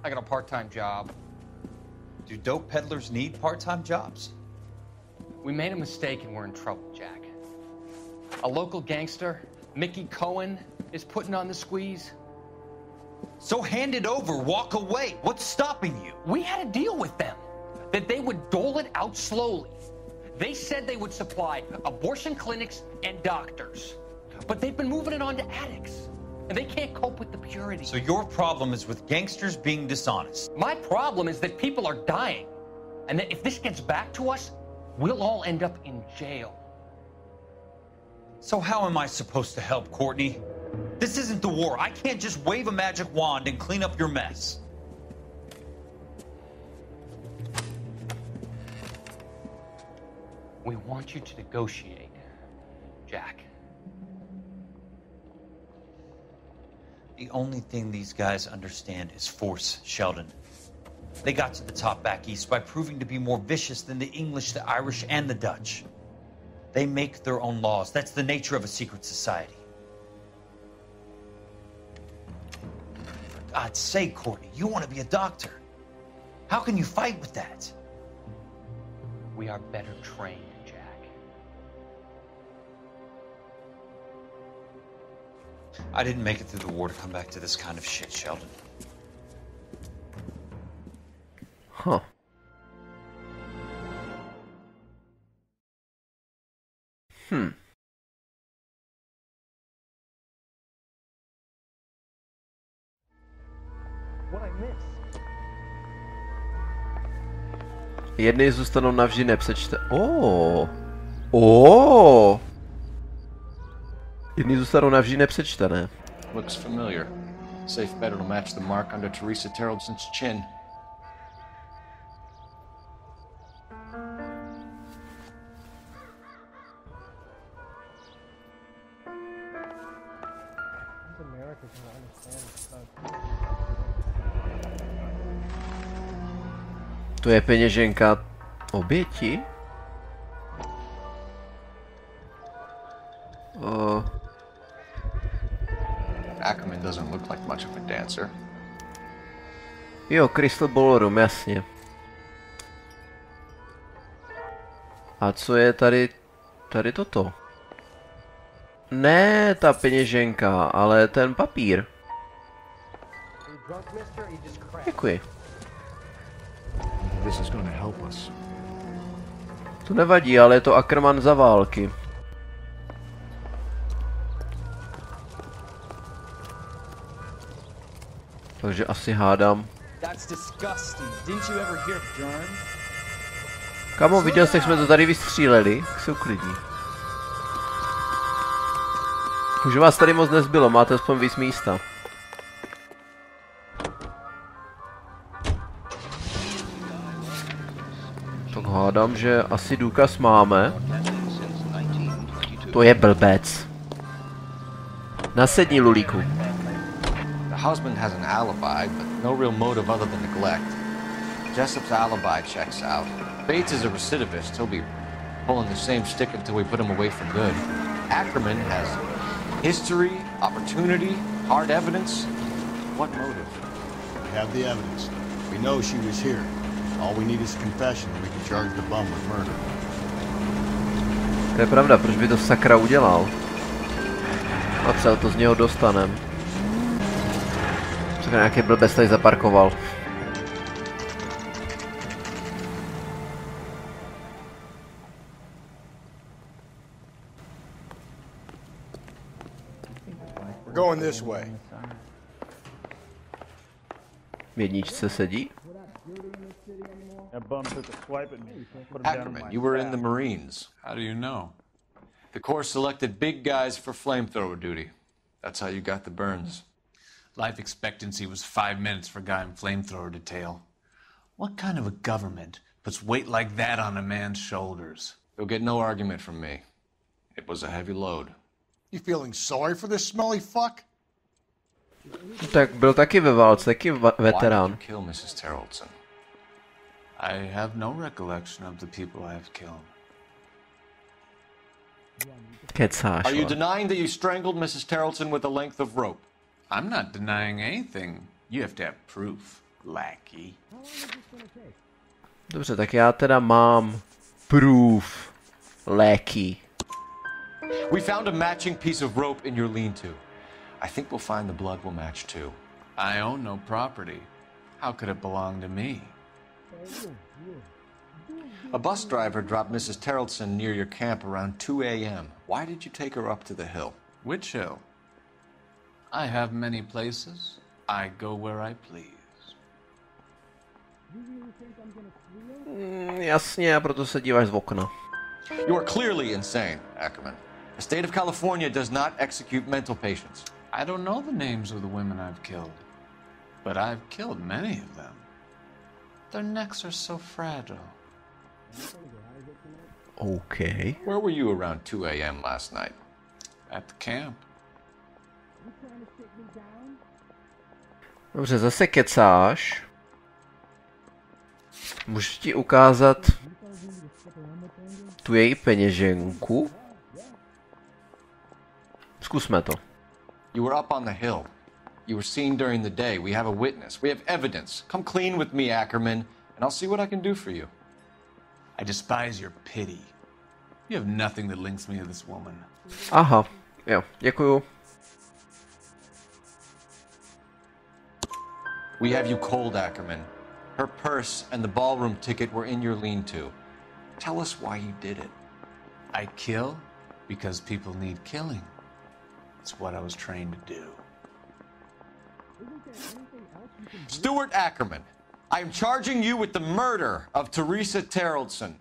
I got a part-time job. Do dope peddlers need part-time jobs? We made a mistake and we're in trouble, Jack. A local gangster, Mickey Cohen, is putting on the squeeze. So hand it over, walk away. What's stopping you? We had a deal with them that they would dole it out slowly. They said they would supply abortion clinics and doctors, but they've been moving it on to addicts, and they can't cope with the purity. So your problem is with gangsters being dishonest? My problem is that people are dying, and that if this gets back to us, we'll all end up in jail. So how am I supposed to help, Courtney? This isn't the war. I can't just wave a magic wand and clean up your mess. We want you to negotiate, Jack. The only thing these guys understand is force, Sheldon. They got to the top back east by proving to be more vicious than the English, the Irish, and the Dutch. They make their own laws. That's the nature of a secret society. For God's sake, Courtney, you want to be a doctor. How can you fight with that? We are better trained, Jack. I didn't make it through the war to come back to this kind of shit, Sheldon. Huh. Jedny zůstanou navždy nepřečte. Jedny zůstanou navždy nepřečtené. Looks familiar. Safe bet it'll match the mark under Teresa Terrelson's chin. To je peněženka oběti? Ackerman doesn't look like much of a dancer. Jo, Crystal Ballroom, jasně. A co je tady toto? Ne ta peněženka, ale ten papír. Děkuji. This is going to help us. To nevadí, ale je to Ackerman za války. Takže asi hádám. Kamo, viděl jsi, jak jsme to tady vystříleli? Tak se uklidní. Už vás tady moc nezbylo, máte aspoň víc místa. Tak hádám, že asi důkaz máme. To je blbec. Nasedni, Lulíku. The husband has an alibi, but no real motive other than neglect. Jessup's alibi checks out. Bates is a recidivist. He'll be pulling the same stick until we put him away for good. Ackerman has history, opportunity, hard evidence. What motive? We have the evidence. We know she was here. All we need is a confession and we can charge the bum with murder. To je pravda, proč by to sakra udělal? A třeba to z něho dostanem. Sakra, nějaký blbec tady zaparkoval. We're going this way. V jedničce sedí? That bum took a swipe at me. Put him down on Ackerman, my you were in back. the Marines. How do you know? The Corps selected big guys for flamethrower duty. That's how you got the burns. Life expectancy was 5 minutes for a guy in flamethrower detail. What kind of a government puts weight like that on a man's shoulders. You'll get no argument from me. It was a heavy load. You feeling sorry for this smelly fuck? Tak byl taky ve válce, taky veterán. Why did you kill Mrs. Terrelson? I have no recollection of the people I have killed. Kecáš, Are you vole. denying that you strangled Mrs. Terrelson with a length of rope? I'm not denying anything. You have to have proof, lackey. Dobře, tak já teda mám proof, lackey. We found a matching piece of rope in your lean-to. I think we'll find the blood will match too. I own no property. How could it belong to me? A bus driver dropped Mrs. Terrelson near your camp around 2 a.m. Why did you take her up to the hill? Which hill? I have many places. I go where I please. Jasně, a proto se díváš z okna. You are clearly insane, Ackerman. The state of California does not execute mental patients. I don't know the names of the women I've killed, but I've killed many of them. Their necks are so fragile. Okay. Where were you around 2 a.m. last night? At the camp. Dobře, zase kecáš. Můžu ti ukázat tu její peněženku? Zkusme to. You were up on the hill. You were seen during the day. We have a witness. We have evidence. Come clean with me, Ackerman, and I'll see what I can do for you. I despise your pity. You have nothing that links me to this woman. Aha, jo, děkuju. We have you cold, Ackerman. Her purse and the ballroom ticket were in your lean-to. Tell us why you did it. I kill because people need killing. It's what I was trained to do. Stuart Ackerman, I am charging you with the murder of Teresa Terrelson.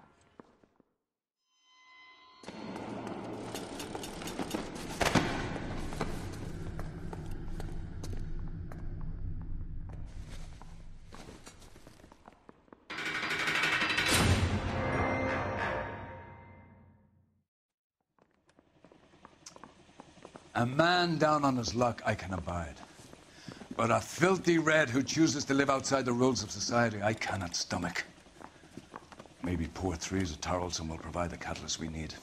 A man down on his luck I can abide. But a filthy red who chooses to live outside the rules of society I cannot stomach. Maybe poor Teresa Terrelson will provide the catalyst we need.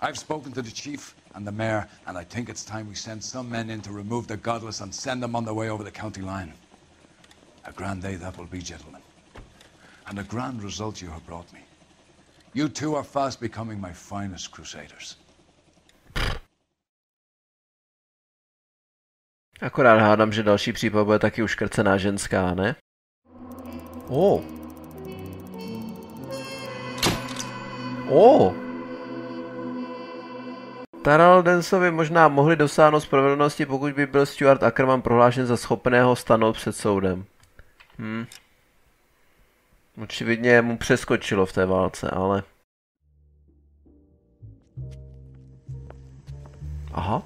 I've spoken to the chief and the mayor, and I think it's time we send some men in to remove the godless and send them on their way over the county line. A grand day that will be, gentlemen. And a grand result you have brought me. You two are fast becoming my finest crusaders. Akorát hádám, že další případ bude taky uškrcená ženská, ne? Oh. Oh. Terrelsonovi možná mohli dosáhnout spravedlnosti, pokud by byl Stuart Ackerman prohlášen za schopného stanout před soudem. Očividně mu přeskočilo v té válce, ale... Aha.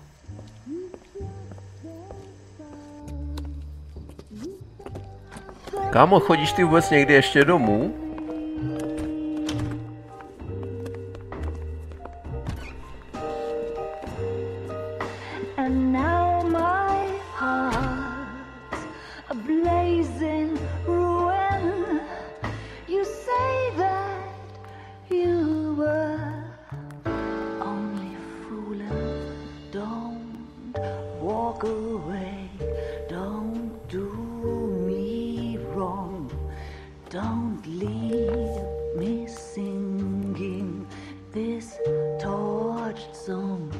Kámo, chodíš ty vůbec někdy ještě domů? And now my heart's a blazing ruin. You say that you were only fooling. Don't walk away. Don't do me wrong. Don't leave me singing this torched song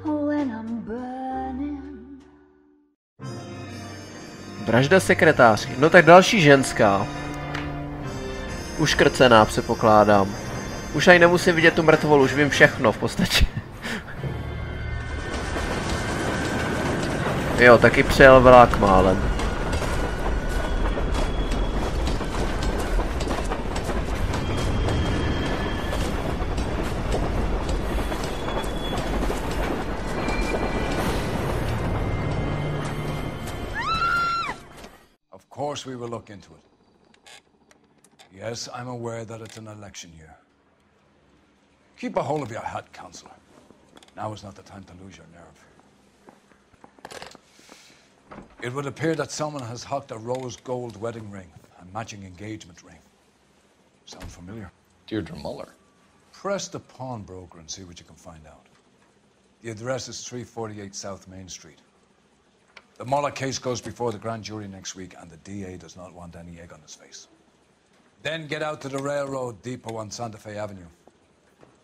when I'm burning. Vražda sekretářky. No tak další ženská. Uškrcená, předpokládám. Už ani nemusím vidět tu mrtvolu, už vím všechno v podstatě. Jo, taky přejel vlak málem. Of course we will look into it. Yes, I'm aware that it's an election year. Keep a hold of your hat, Counselor. Now is not the time to lose your nerve. It would appear that someone has hucked a rose gold wedding ring and matching engagement ring. Sound familiar? Deirdre Muller. Press the pawnbroker and see what you can find out. The address is 348 South Main Street. The Muller case goes before the grand jury next week, and the DA does not want any egg on his face. Then get out to the railroad depot on Santa Fe Avenue.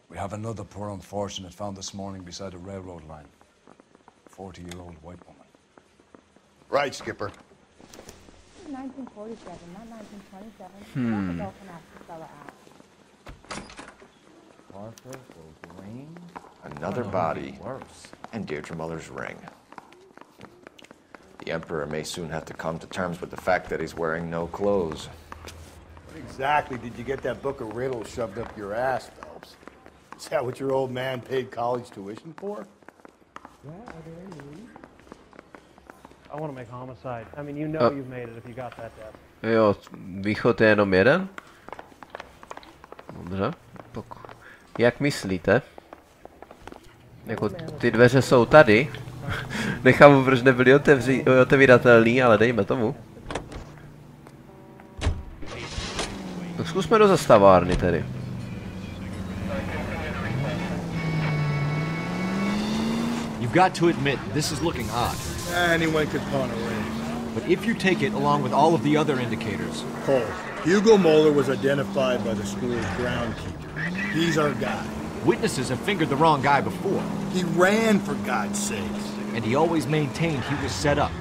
We have another poor unfortunate found this morning beside a railroad line. 40-year-old white woman. Right, Skipper. 1947, not 1927. What can ask the fella out? Parker, gold ring. Another body. Worse. And Deirdre Muller's ring. The Emperor may soon have to come to terms with the fact that he's wearing no clothes. What exactly did you get that book of riddles shoved up your ass, Phelps? Is that what your old man paid college tuition for? Yeah, are there any leads? I want to make homicide. I mean, you know you've made it if you got that death. Jo, východ je jenom jeden? Dobře. Jak myslíte? Jako ty dveře jsou tady. Nechápu, proč nebyly otevíratelný, ale dejme tomu. Tak zkusme do zastavárny tedy. You've got to admit, this is looking odd. Anyone could pawn a ring. But if you take it along with all of the other indicators... Cole, Hugo Moeller was identified by the school's groundkeeper. He's our guy. Witnesses have fingered the wrong guy before. He ran, for God's sakes. And he always maintained he was set up.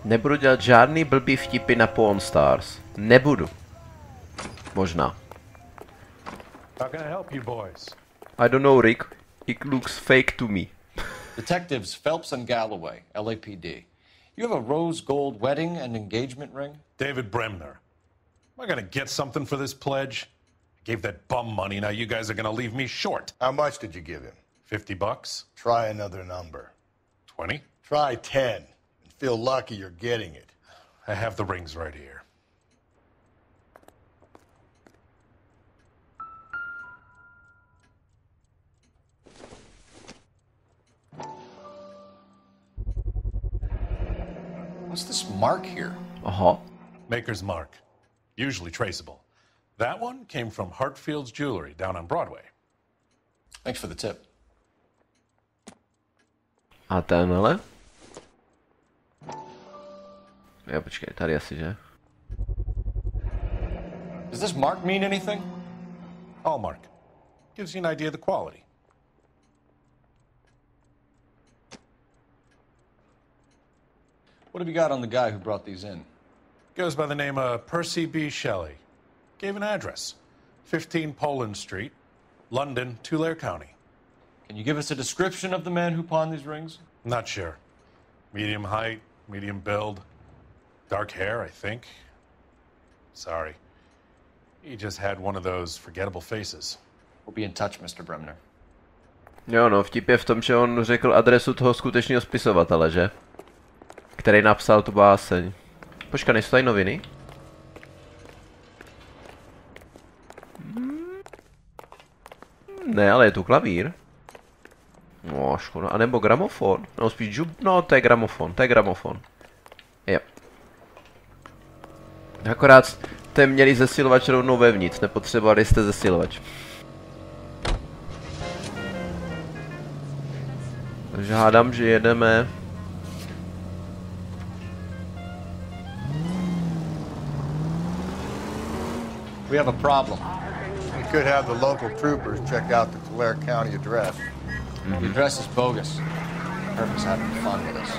Nebudu dělat žádný blbý vtipy na Pawn Stars. Nebudu. Možná. How can I help you boys? I don't know, Rick. It looks fake to me. Detectives Phelps and Galloway, LAPD. You have a rose gold wedding and engagement ring? David Bremner. Am I gonna get something for this pledge? I gave that bum money, now you guys are gonna leave me short. How much did you give him? $50? Try another number. 20? Try 10. And feel lucky you're getting it. I have the rings right here. What's this mark here? Maker's mark. Usually traceable. That one came from Hartfield's Jewelry down on Broadway. Thanks for the tip. A tenhle? Jo, počkej, tady asi, že? Does this mark mean anything? Hallmark. Gives you an idea of the quality. What have you got on the guy who brought these in? Goes by the name of Percy B. Shelley. Gave an address. 15 Poland Street, London, Tulare County. Can you give us a description of the man who pawned these rings? Not sure. Medium height, medium build. Dark hair, I think. Sorry. He just had one of those forgettable faces. We'll be in touch, Mr. Bremner. Jo, no, vtip je v tom, že on řekl adresu toho skutečného spisovatele, že? Který napsal tu báseň. Počkej, nejsou tady noviny? Ne, ale je tu klavír. No, škoda. A nebo gramofon. No, spíš no, to je gramofon. Jo. Akorát jste měli zesilovač rovnou vevnitř, nepotřebovali jste zesilovač. Takže hádám, že jedeme... We have a problem. We could have the local troopers check out the Tulare County address. The address is bogus. Herbert's having fun with us.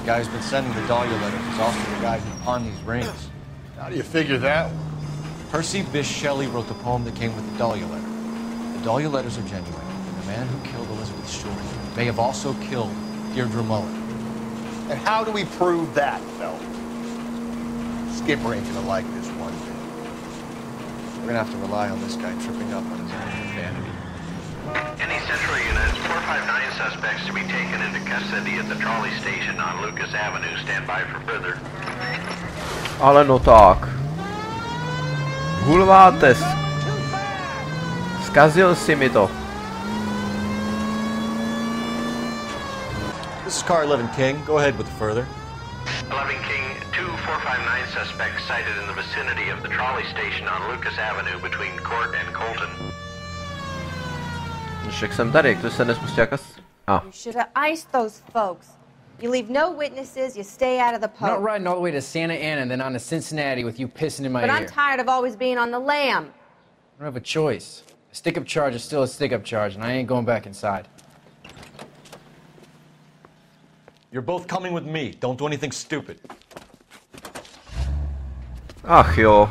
The guy who's been sending the Dahlia letters is also the guy who pawned these rings. How do you figure that? Percy Bysshe Shelley wrote the poem that came with the Dahlia letter. The Dahlia letters are genuine, and the man who killed Elizabeth Short may have also killed Deirdre Muller. And how do we prove that, Phil? Skipper ain't gonna like this one bit. We're gonna have to rely on this guy tripping up on his own vanity. Any central units, 459 suspects to be taken into custody at the trolley station on Lucas Avenue. Stand by for further. Ale no tak. Hulvátes. Zkazil si mi to. This is car 11 King. Go ahead with the further. 11 King, 2459 suspects sighted in the vicinity of the trolley station on Lucas Avenue between Court and Colton. Však jsem tady, kdo se nespustí jaká... You should have iced those folks. You leave no witnesses, you stay out of the I'm post. not riding all the way to Santa Ana and then on to Cincinnati with you pissing in my But ear. I'm tired of always being on the lam. I don't have a choice. A stick-up charge is still a stick-up charge, and I ain't going back inside. You're both coming with me. Don't do anything stupid. Ach jo.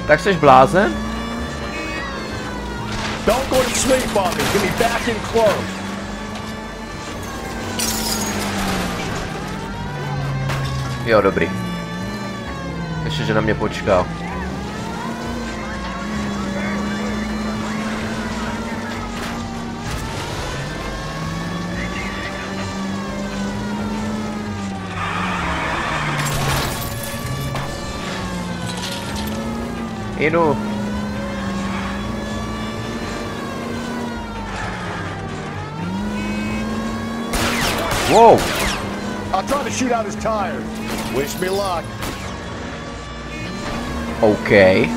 Tak jsi blázen? Don't go to sleep on me. Get me back in close. Jo, dobrý. Ještě, že na mě počkal. Inu. Whoa. I'll try to shoot out his tires. Wish me luck. Okay.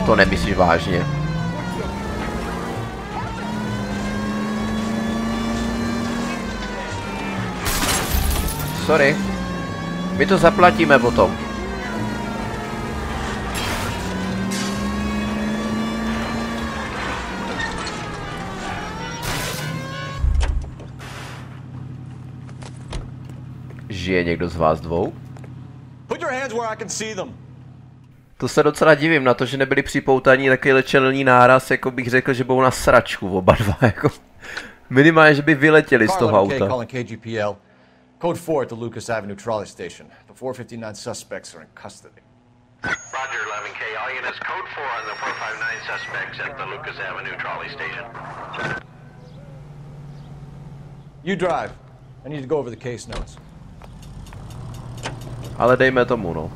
To nemyslíš vážně. Sorry. My to zaplatíme potom. Žije někdo z vás dvou? Put your hands where I can see them. To se docela divím na to, že nebyli připoutaní takovýhle čelní náraz, jako bych řekl, že budou na sračku oba dva, jako. Minimálně, že by vyletěli z toho auta. Calling KGPL. Code 4 at the Lucas Avenue trolley station. The 459 suspects are in custody. Roger, 11K. All units, code 4 on the 459 suspects at the Lucas Avenue trolley station. You drive. I need to go over the case notes. Ale dejme tomu, no.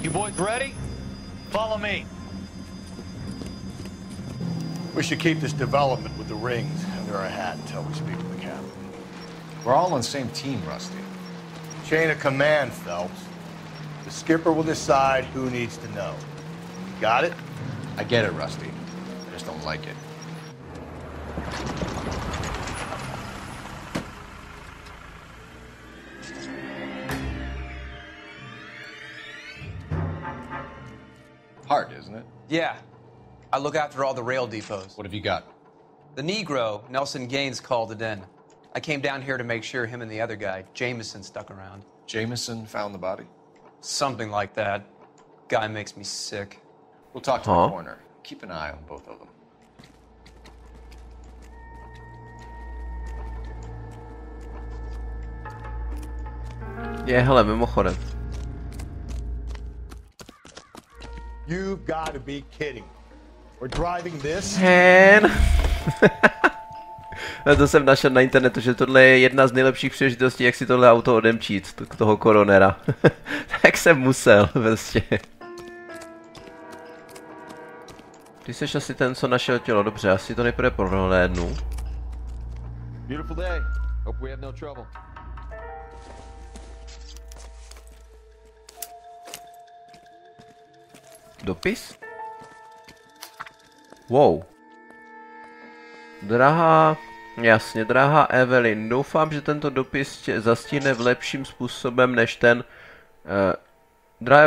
You boys ready? Follow me. We should keep this development with the rings under our hat until we speak to the captain. We're all on the same team, Rusty. Chain of command, Phelps. The skipper will decide who needs to know. You got it? I get it, Rusty. I just don't like it. Hard, isn't it? Yeah. I look after all the rail depots. What have you got? The Negro, Nelson Gaines, called it in. I came down here to make sure him and the other guy, Jameson, stuck around. Jameson found the body? Something like that. Guy makes me sick. We'll talk to the coroner. Keep an eye on both of them. Hele, mimochodem. You've got to be kidding. We're driving this? Hen. To jsem našel na internetu, že tohle je jedna z nejlepších příležitostí, jak si tohle auto odemčít, toho koronera. Tak jsem musel, prostě. Ty jsi asi ten, co našel tělo, dobře, asi to nejprve prohlédnu. Beautiful day. Hope we have no trouble. Dopis? Wow. Drahá Evelyn, doufám, že tento dopis tě zastihne v lepším způsobem než ten...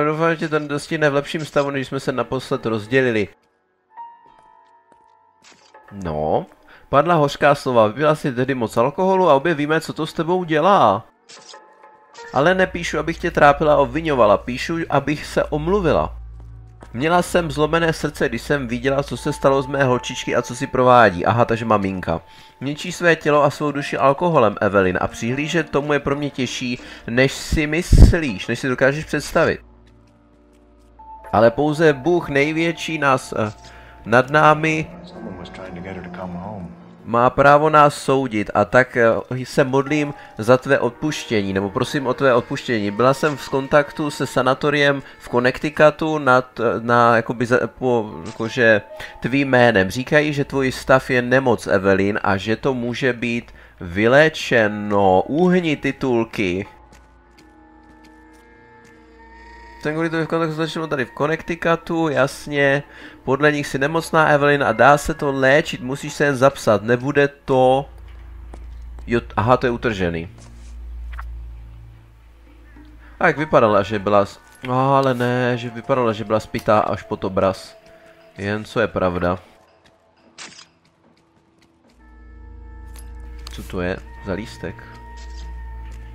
doufám, že ten zastihne v lepším stavu, než jsme se naposled rozdělili. No, padla hořká slova, vypila si tedy moc alkoholu a obě víme, co to s tebou dělá. Ale nepíšu, abych tě trápila a obvinovala, píšu, abych se omluvila. Měla jsem zlomené srdce, když jsem viděla, co se stalo z mé holčičky a co si provádí. Aha, takže maminka. Ničí své tělo a svou duši alkoholem, Evelyn, a přihlížet tomu je pro mě těžší, než si myslíš, než si dokážeš představit. Ale pouze Bůh největší nás nad námi má právo nás soudit a tak se modlím za tvé odpuštění, nebo prosím o tvé odpuštění. Byla jsem v kontaktu se sanatoriem v Connecticutu jakože tvým jménem. Říkají, že tvůj stav je nemoc, Evelyn, a že to může být vylečeno. Uhni titulky. Ten kvůli to v kontaktu začalo tady v Connecticutu, jasně. Podle nich si nemocná, Evelyn, a dá se to léčit, musíš se jen zapsat, nebude to... Jo, aha, to je utržený. A jak vypadala, že byla... ale ne, že vypadala, že byla spitá až pod obraz. Jen co je pravda. Co to je za lístek?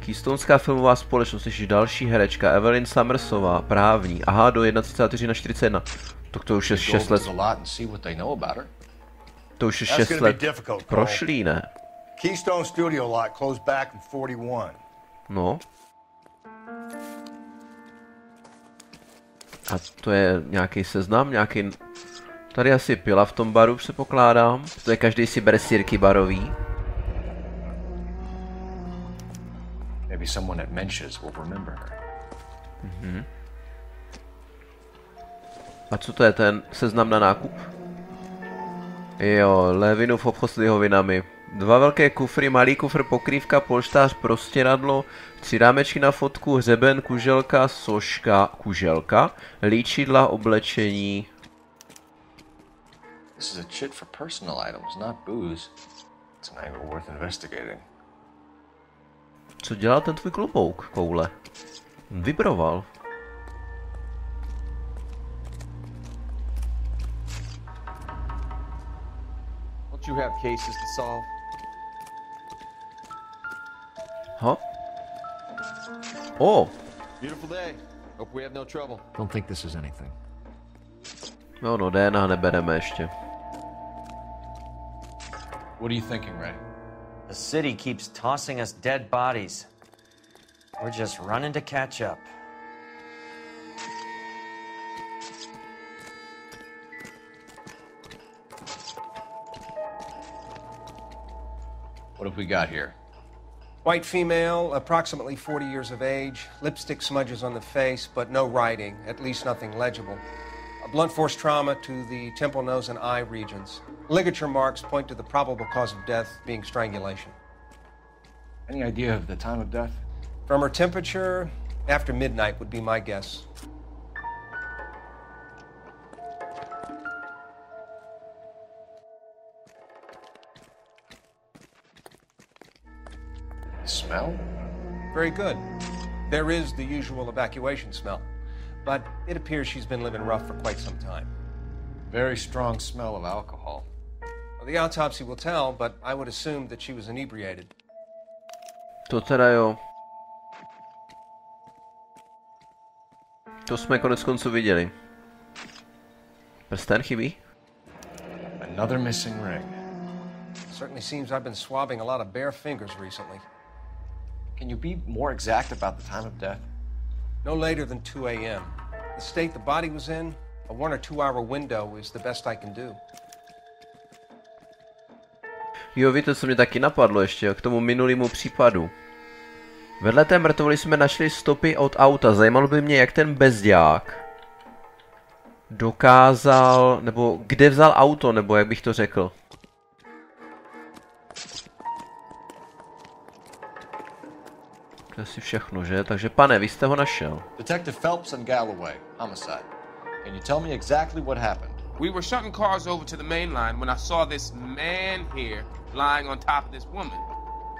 Keystonská filmová společnost, ještě další herečka, Evelyn Summersová, právní. Aha, do 1,34/41. Tak to už je 6 let. To už je 6 let prošlý, ne? Keystone Studio lot closed back in 41. No. A to je nějaký seznam, nějaký... Tady asi pila v tom baru, předpokládám. To je každý si bere sirky barový. Maybe someone at Mensch's will remember her. A co to je ten seznam na nákup? Jo, Levinův obchod s lihovinami. 2 velké kufry, malý kufr, pokrývka, polštář, prostěradlo, 3 rámečky na fotku, hřeben, kuželka, soška, kuželka, líčidla, oblečení. This is a chit for personal items, not booze. It's an angle worth investigating. Co dělal ten tvůj klobouk, koule? Vibroval. Don't you have cases to solve? Huh? Oh. Beautiful day. Hope we have no trouble. Don't think this is anything. No, DNA nebereme ještě. What are you thinking, Ray? The city keeps tossing us dead bodies. We're just running to catch up. What have we got here? White female, approximately 40 years of age, lipstick smudges on the face, but no writing, at least nothing legible. A blunt force trauma to the temple, nose, and eye regions. Ligature marks point to the probable cause of death being strangulation. Any idea of the time of death? From her temperature, after midnight would be my guess. The smell? Very good. There is the usual evacuation smell, but it appears she's been living rough for quite some time. Very strong smell of alcohol. Well, the autopsy will tell, but I would assume that she was inebriated. To teda jo. To jsme konec konců viděli. Prsten chybí? Another missing ring. Certainly seems I've been swabbing a lot of bare fingers recently. Can you be more exact about the time of death? No later than 2 a.m. The state the body was in, a 1 or 2 hour window is the best I can do. Jo, víte, co mě taky napadlo ještě k tomu minulému případu. Vedle té mrtvoly jsme našli stopy od auta. Zajímalo by mě, jak ten bezďák dokázal, nebo kde vzal auto, nebo jak bych to řekl. To je asi všechno, že? Takže pane, vy jste ho našel. Detective Phelps and Galloway, homicide. Can you tell me exactly what happened? We were shunting cars over to the main line when I saw this man here lying on top of this woman.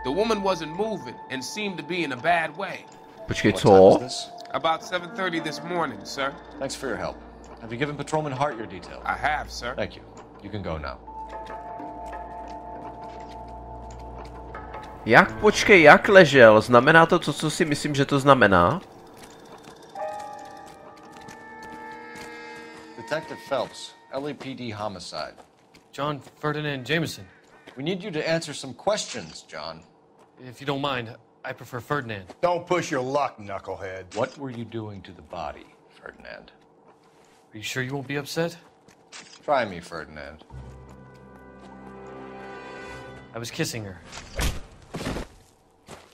The woman wasn't moving and seemed to be in a bad way. Počkej, What co? time was this? About 7:30 this morning, sir. Thanks for your help. Have you given Patrolman Hart your details? I have, sir. Thank you. You can go now. Počkej, jak ležel? Znamená to, co si myslím, že to znamená? Detective Phelps, LAPD homicide. John Ferdinand Jameson. We need you to answer some questions, John. If you don't mind, I prefer Ferdinand. Don't push your luck, knucklehead. What were you doing to the body, Ferdinand? Are you sure you won't be upset? Try me, Ferdinand. I was kissing her.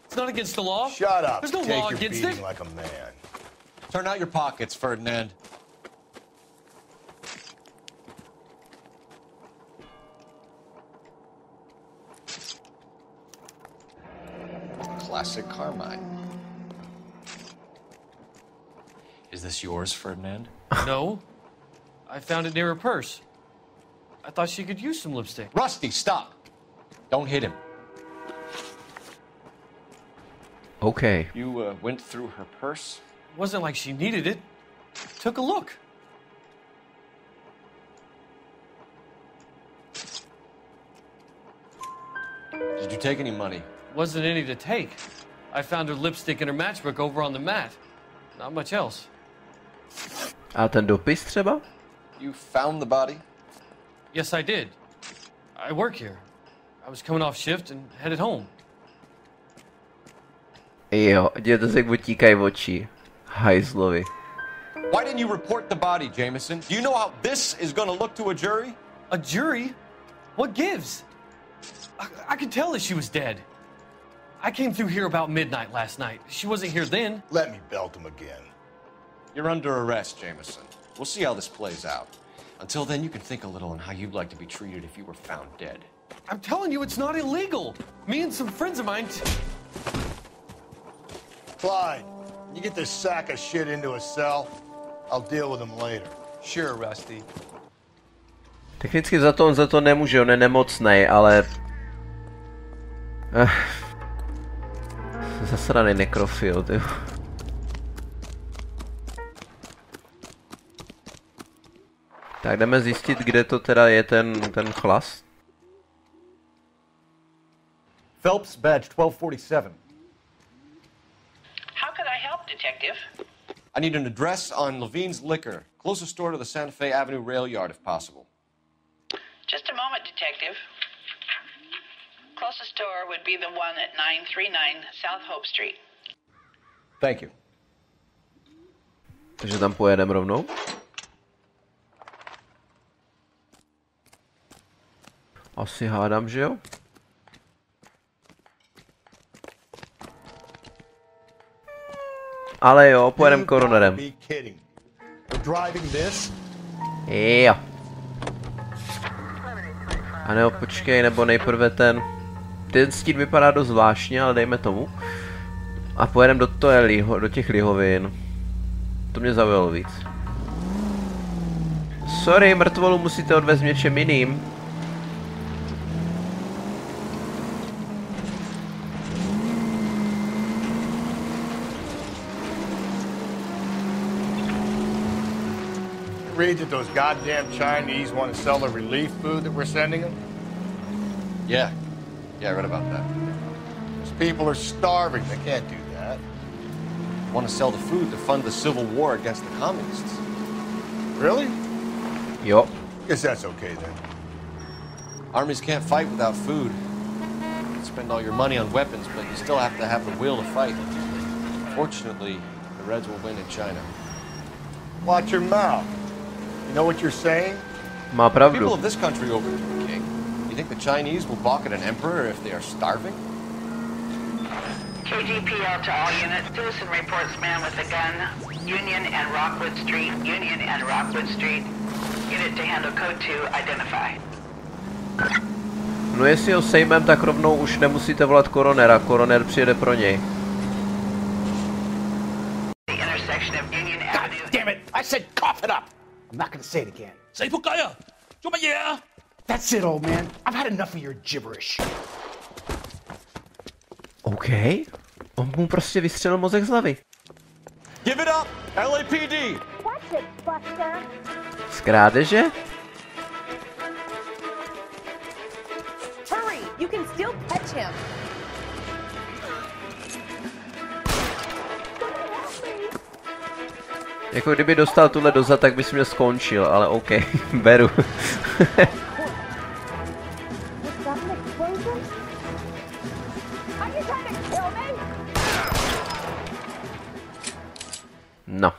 It's not against the law. Shut up. There's no Take law your against beating it. like a man. Turn out your pockets, Ferdinand. Classic Carmine. Is this yours, Ferdinand? No. I found it near her purse. I thought she could use some lipstick. Rusty, stop! Don't hit him. Okay. You went through her purse? It wasn't like she needed it. Took a look. Did you take any money? Wasn't any to take. I found her lipstick and her matchbook over on the mat. Not much else. A ten dopis třeba? You found the body? Yes, I did. I work here. I was coming off shift and headed home. Jo, dějte se, jak utíkají oči. Hajzlovi. Why didn't you report the body, Jameson? Do you know how this is going to look to a jury? A jury? What gives? I could tell that she was dead. I came through here about midnight last night. She wasn't here then. Let me belt him again. You're under arrest, Jameson. We'll see how this plays out. Until then, you can think a little on how you'd like to be treated if you were found dead. I'm telling you, it's not illegal. Me and some friends of mine... Clyde, you get this sack of shit into a cell. I'll deal with him later. Sure, Rusty. Technicky za to on za to nemůže, on je nemocnej, ale... Zasraný nekrofil, tyjo. Tak jdeme zjistit, kde to teda je ten chlast. Phelps, badge 1247. How could I help, Detective? I need an address on Levine's Liquor. Closest store to the Santa Fe Avenue rail yard, if possible. Just a moment, Detective. Closest store would be the one at 939 South Hope Street. Thank you. Takže tam pojedeme rovnou. Asi hádám, že jo? Ale jo, pojedeme koronerem. Jo. A nebo počkej, nebo nejprve ten stín vypadá dost zvláštně, ale dejme tomu. A pojedeme do těch lihovin. To mě zaujalo víc. Sorry, mrtvolu musíte odvést něčem jiným. Read that those goddamn Chinese want to sell the relief food that we're sending them? Yeah, I read about that. Those people are starving. They can't do that. Want to sell the food to fund the civil war against the communists. Really? Yo. Guess that's okay then. Armies can't fight without food. You can spend all your money on weapons, but you still have to have the will to fight. Fortunately, the Reds will win in China. Watch your mouth. You know what you're saying? Má pravdu. People of this country overthrew the king. You think the Chinese will balk at an emperor if they are starving? KGPL to all units. Citizen reports man with a gun. Union and Rockwood Street. Union and Rockwood Street. Unit to handle code 2. Identify. No jestli ho sejmem, tak rovnou už nemusíte volat koronera. Koroner přijede pro něj. The intersection of Union Avenue. Damn it! I said cough it up! I'm not gonna say it again. Say Bukaya! That's it, old man. I've had enough of your gibberish. OK. On mu prostě vystřelil mozek z hlavy. Give it up! LAPD! Watch it, Buster. Z krádeže? Hurry! You can still catch him. Jako kdyby dostal tuhle dozad, tak bys mě skončil, ale OK, beru. No.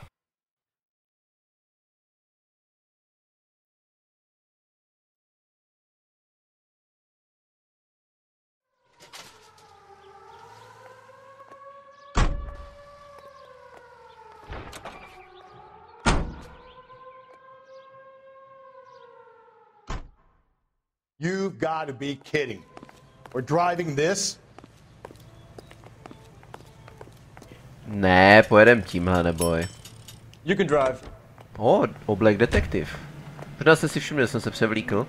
You've got to be kidding. We're driving this? Ne, pojedem tímhle, neboj. You can drive. Oblek detektiv. Možná jste si všimli, že jsem se převlíkl.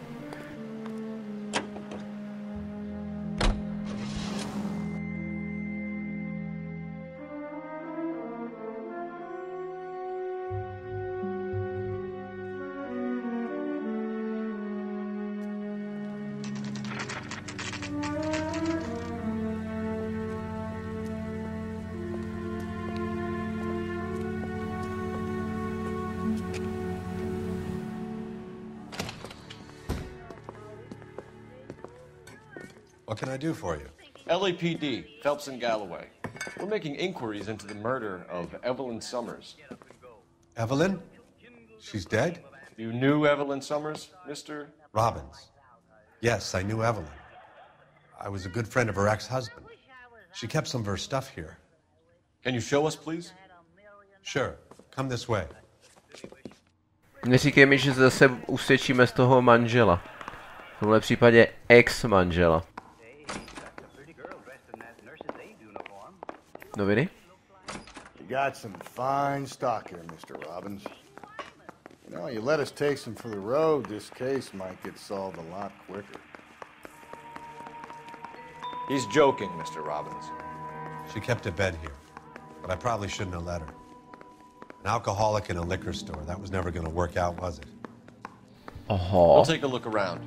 What can I do for you? LAPD, Phelps and Galloway. We're making inquiries into the murder of Evelyn Summers. Evelyn? She's dead? You knew Evelyn Summers, Mr. Robbins. Yes, I knew Evelyn. I was a good friend of her ex-husband. She kept some of her stuff here. Can you show us, please? Sure. Come this way. Neříkej mi, že zase usvědčíme z toho manžela. V tomhle případě ex-manžela. Noviny? You got some fine stock here, Mr. Robbins. You know, you let us take some for the road, this case might get solved a lot quicker. He's joking, Mr. Robbins. She kept a bed here, but I probably shouldn't have let her. An alcoholic in a liquor store, that was never going to work out, was it? We'll take a look around.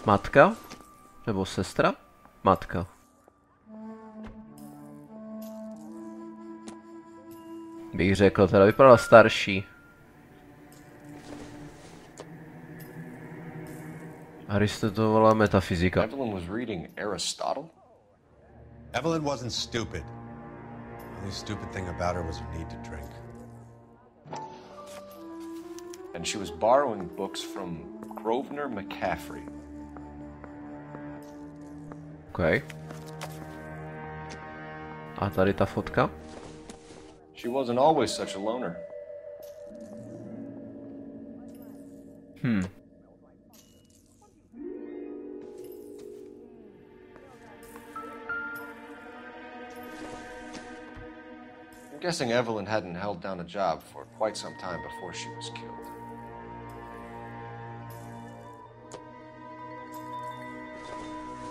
Matka? Nebo sestra? Matka. Bych řekl, teda vypadala starší. Aristotelová metafyzika. Evelyn was reading Aristotle? Evelyn wasn't stupid. The only stupid thing about her was her need to drink. And she was borrowing books from Grosvenor McCaffrey. OK. A tady ta fotka? She wasn't always such a loner. I'm guessing Evelyn hadn't held down a job for quite some time before she was killed.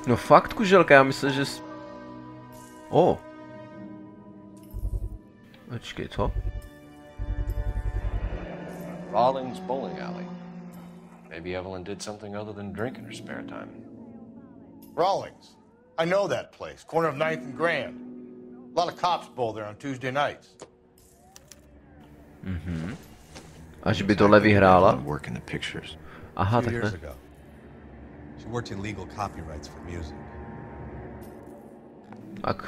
No fakt, kuželka, já myslím, že... Počkej, co? Rawlings Bowling Alley. Maybe Evelyn did something other than drink in her spare time. Rawlings. I know that place. Corner of 9th and Grand. A lot of cops bowl there on Tuesday nights. Až by tohle vyhrála? Work in the pictures. Aha, Few years takhle. ago. She worked in legal copyrights for music. Tak.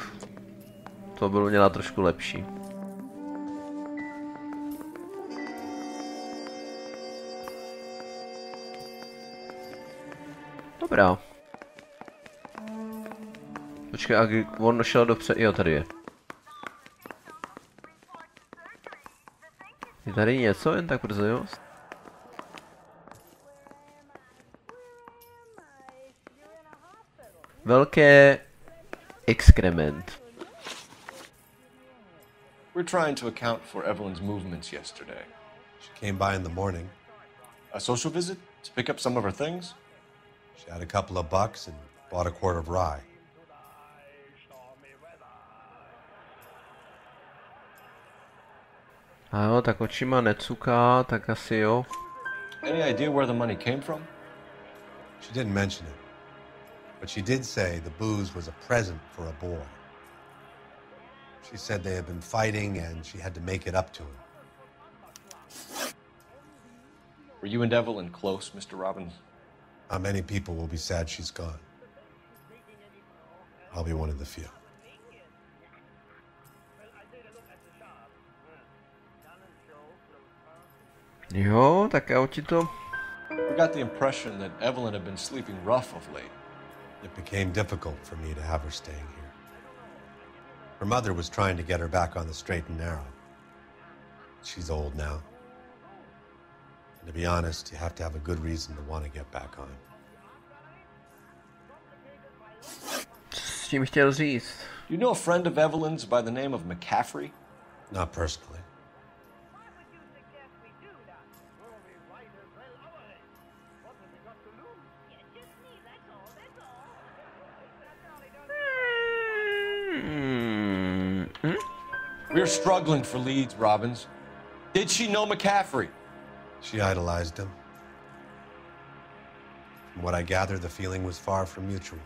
To bylo měla trošku lepší. Dobrá. Počkej, a on šel dopředu. Jo, tady je. Je tady něco jen tak brzost? Velké Exkrement. We're trying to account for Evelyn's movements yesterday. She came by in the morning. A social visit to pick up some of her things? She had a couple of bucks and bought a quart of rye. A jo, tak očima necuká, tak asi jo. Any idea where the money came from? She didn't mention it, but she did say the booze was a present for a boy. She said they had been fighting and she had to make it up to him. Were you and Evelyn close, Mr. Robbins? Many people will be sad she's gone. I'll be one of the few. Jo, tak já ti to... We got the impression that Evelyn had been sleeping rough of late. It became difficult for me to have her staying here. Her mother was trying to get her back on the straight and narrow. She's old now. And to be honest, you have to have a good reason to want to get back on. S tím chtěl říct. You know a friend of Evelyn's by the name of McCaffrey? Not personally. We're struggling for leads, Robbins. Did she know McCaffrey? She idolized him. From what I gather, the feeling was far from mutual.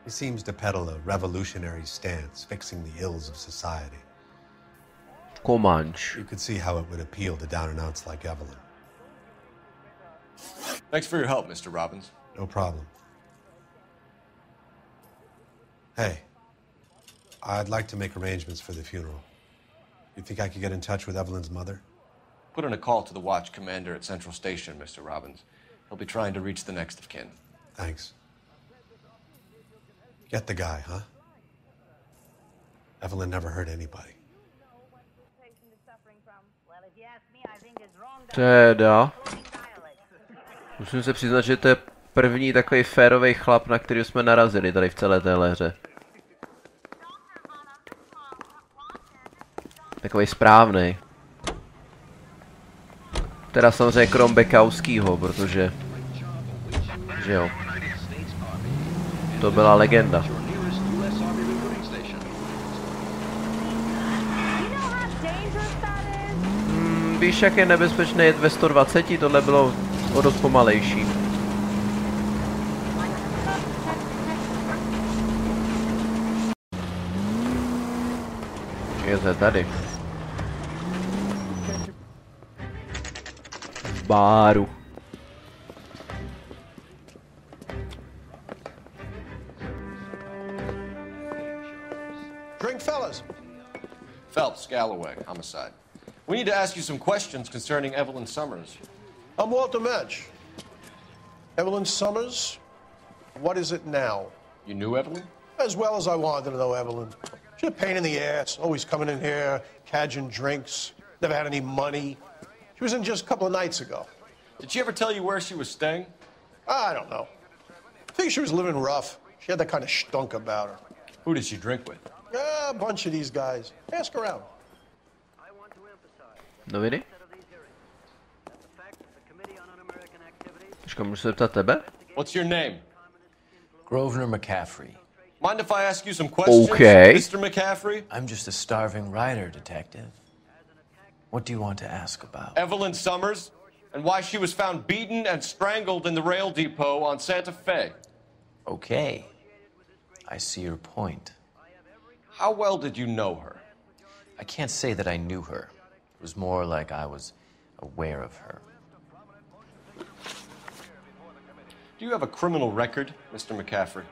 He seems to peddle a revolutionary stance, fixing the ills of society. Comanche. You could see how it would appeal to down-and-outs like Evelyn. Thanks for your help, Mr. Robbins. No problem. Hey, I'd like to make arrangements for the funeral. You think I could get in touch with Evelyn's mother? Put in a call to the watch commander at Central Station, Mr. Robbins. He'll be trying to reach the next of kin. Thanks. Get the guy, huh? Evelyn never hurt anybody. Teda. Musím se přiznat, že to je první takový férový chlap, na který jsme narazili tady v celé té hře. Takový správnej. Teda samozřejmě krom Bekauskýho, protože... Že jo. To byla legenda. Víš, jak je nebezpečné jet ve 120? Tohle bylo o dost pomalejší. Je to tady. V báru. Drink, fellas. Phelps, Galloway, homicide. We need to ask you some questions concerning Evelyn Summers. I'm Walter Match. Evelyn Summers? What is it now? You knew Evelyn? As well as I wanted to know Evelyn. She's a pain in the ass, always coming in here, cadging drinks, never had any money. She was in just a couple of nights ago. Did she ever tell you where she was staying? I don't know. I think she was living rough. She had that kind of stunk about her. Who did she drink with? A bunch of these guys. Ask around. No vidi? Počkej, můžu se zeptat tebe? What's your name? Grosvenor McCaffrey. Mind if I ask you some questions, Okay. Mr. McCaffrey? I'm just a starving writer, detective. What do you want to ask about? Evelyn Summers, and why she was found beaten and strangled in the rail depot on Santa Fe. Okay. I see your point. How well did you know her? I can't say that I knew her. It was more like I was aware of her. Do you have a criminal record, Mr. McCaffrey?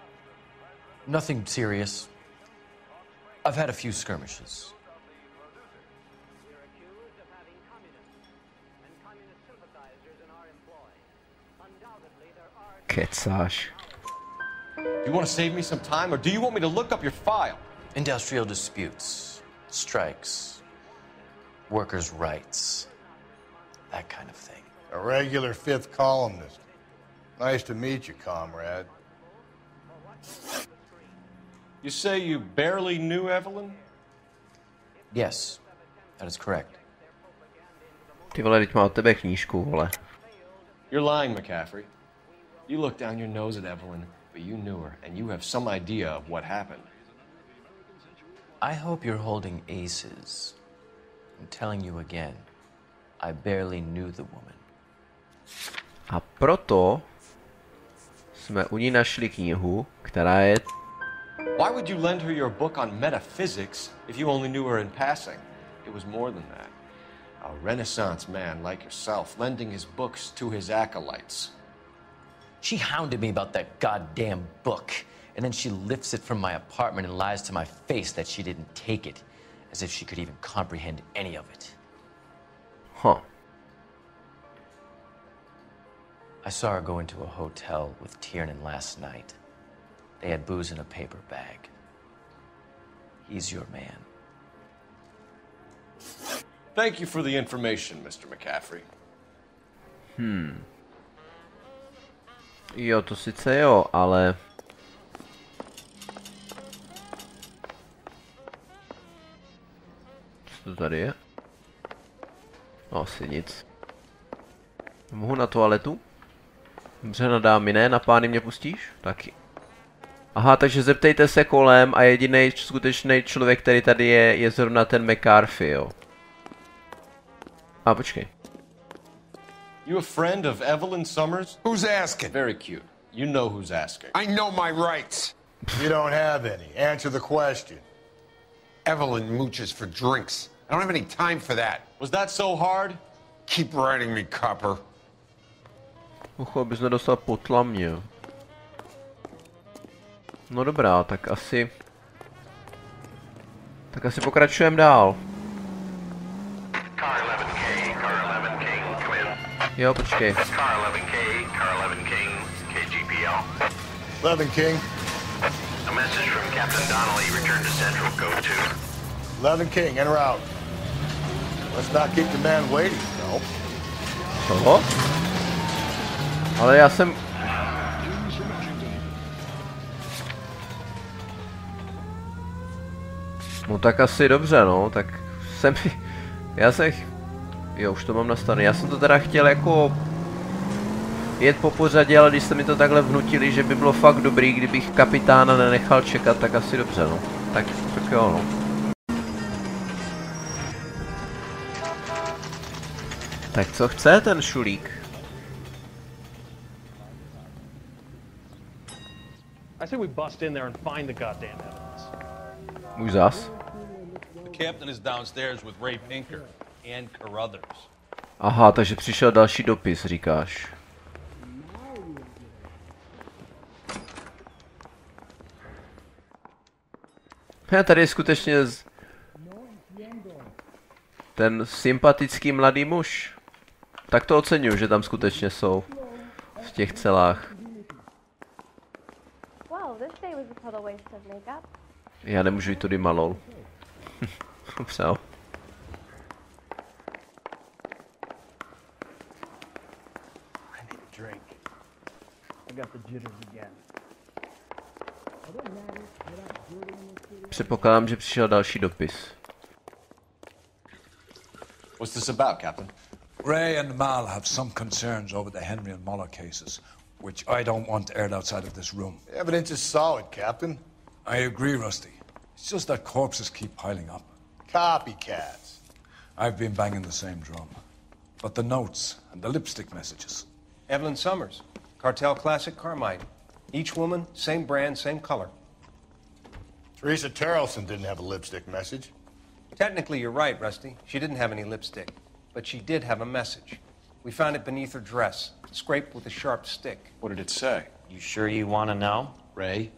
Nothing serious. I've had a few skirmishes. Kecáš. Do you want to save me some time, or do you want me to look up your file? Industrial disputes, strikes, workers' rights, that kind of thing. A regular fifth columnist. Nice to meet you, comrade. You say you barely knew Evelyn? Yes, that is correct. Ty vole, teď má od tebe knížku, vole. You're lying, McCaffrey. You looked down your nose at Evelyn, but you knew her, and you have some idea of what happened. I hope you're holding aces. I'm telling you again, I barely knew the woman. A proto jsme u ní našli knihu, která je... Why would you lend her your book on metaphysics if you only knew her in passing? It was more than that. A Renaissance man like yourself lending his books to his acolytes. She hounded me about that goddamn book, and then she lifts it from my apartment and lies to my face that she didn't take it, as if she could even comprehend any of it. Huh. I saw her go into a hotel with Tiernan last night. They had booze in a paper bag. He's your man. Thank you for the information, Mr. McCaffrey. Jo, to sice jo, ale... Co to tady je? No, asi nic. Mohu na toaletu? Dobře, na dámy ne, na pány mě pustíš? Taky. Aha, takže zeptejte se kolem a jediný skutečný člověk, který tady je zrovna ten McCarthy, jo. A počkej. You a friend of Evelyn Summers? Who's asking? Very cute. You know who's asking. I know my rights. You don't have any. Answer the question. Evelyn mooches for drinks. I don't have any time for that. Was that so hard? Keep writing me, copper. Ucho, abys nedostal potla mě. No dobrá, tak asi pokračujeme dál. Jo, počkej. 11 King. A message from Captain Donnelly. Return to Central. Code 2. 11 King, enter out. Let's not keep the man waiting, no. Co? Ale já jsem... No tak asi dobře, no, tak jsem... Jo, už to mám nastavené. Já jsem to teda chtěl jako... jet po pořadě, ale když jste mi to takhle vnutili, že by bylo fakt dobrý, kdybych kapitána nenechal čekat, tak asi dobře, no. Tak jo, no. Tak co chce ten šulík? I say we bust in there and find the goddamn evidence. Už zas? The captain is downstairs with Ray Pinker and Carruthers. Aha, takže přišel další dopis, říkáš. Tady je skutečně ten sympatický mladý muž. Tak to oceňuji, že tam skutečně jsou. V těch celách. Já nemůžu jít tudy malou. Přál. Předpokládám, že přišel další dopis. What's this about, Captain? Ray and Mal have some concerns over the Henry and Muller cases, which I don't want aired outside of this room. The evidence is solid, Captain. I agree, Rusty. It's just that corpses keep piling up. Copycats. I've been banging the same drum. But the notes and the lipstick messages. Evelyn Summers, Cartel Classic Carmine. Each woman, same brand, same color. Teresa Terrelson didn't have a lipstick message. Technically, you're right, Rusty. She didn't have any lipstick. But she did have a message. We found it beneath her dress, scraped with a sharp stick. What did it say? You sure you want to know? Ray?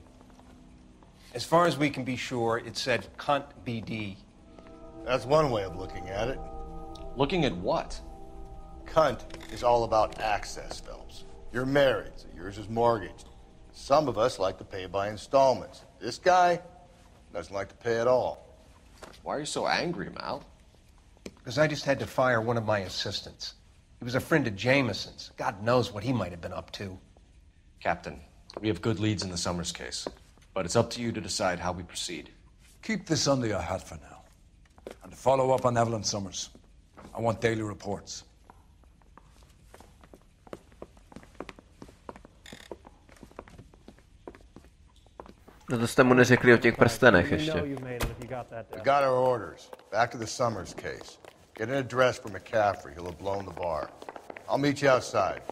As far as we can be sure, it said cunt BD. That's one way of looking at it. Looking at what? Cunt is all about access, Phelps. You're married, so yours is mortgaged. Some of us like to pay by installments. This guy doesn't like to pay at all. Why are you so angry, Mal? Because I just had to fire one of my assistants. He was a friend of Jameson's. God knows what he might have been up to. Captain, we have good leads in the Summers case. But it's up to you to decide how we proceed. Keep this under your hat for now. And to follow up on Evelyn Summers, I want daily reports. No to jste mu neřekli o těch prstenech ještě. We got our orders. Back to the Summers case. Get an address for McCaffrey. He'll have blown the bar. I'll meet you outside.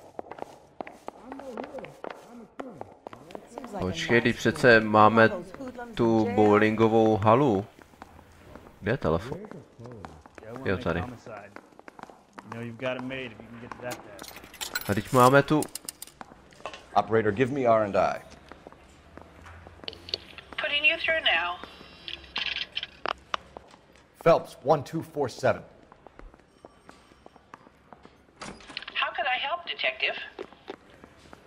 Počkej, teď přece máme tu bowlingovou halu. Kde je telefon? Jo, tady. A teď máme tu... Operator, give me R&I. Putting you through now. Phelps, 1247. How could I help, Detective?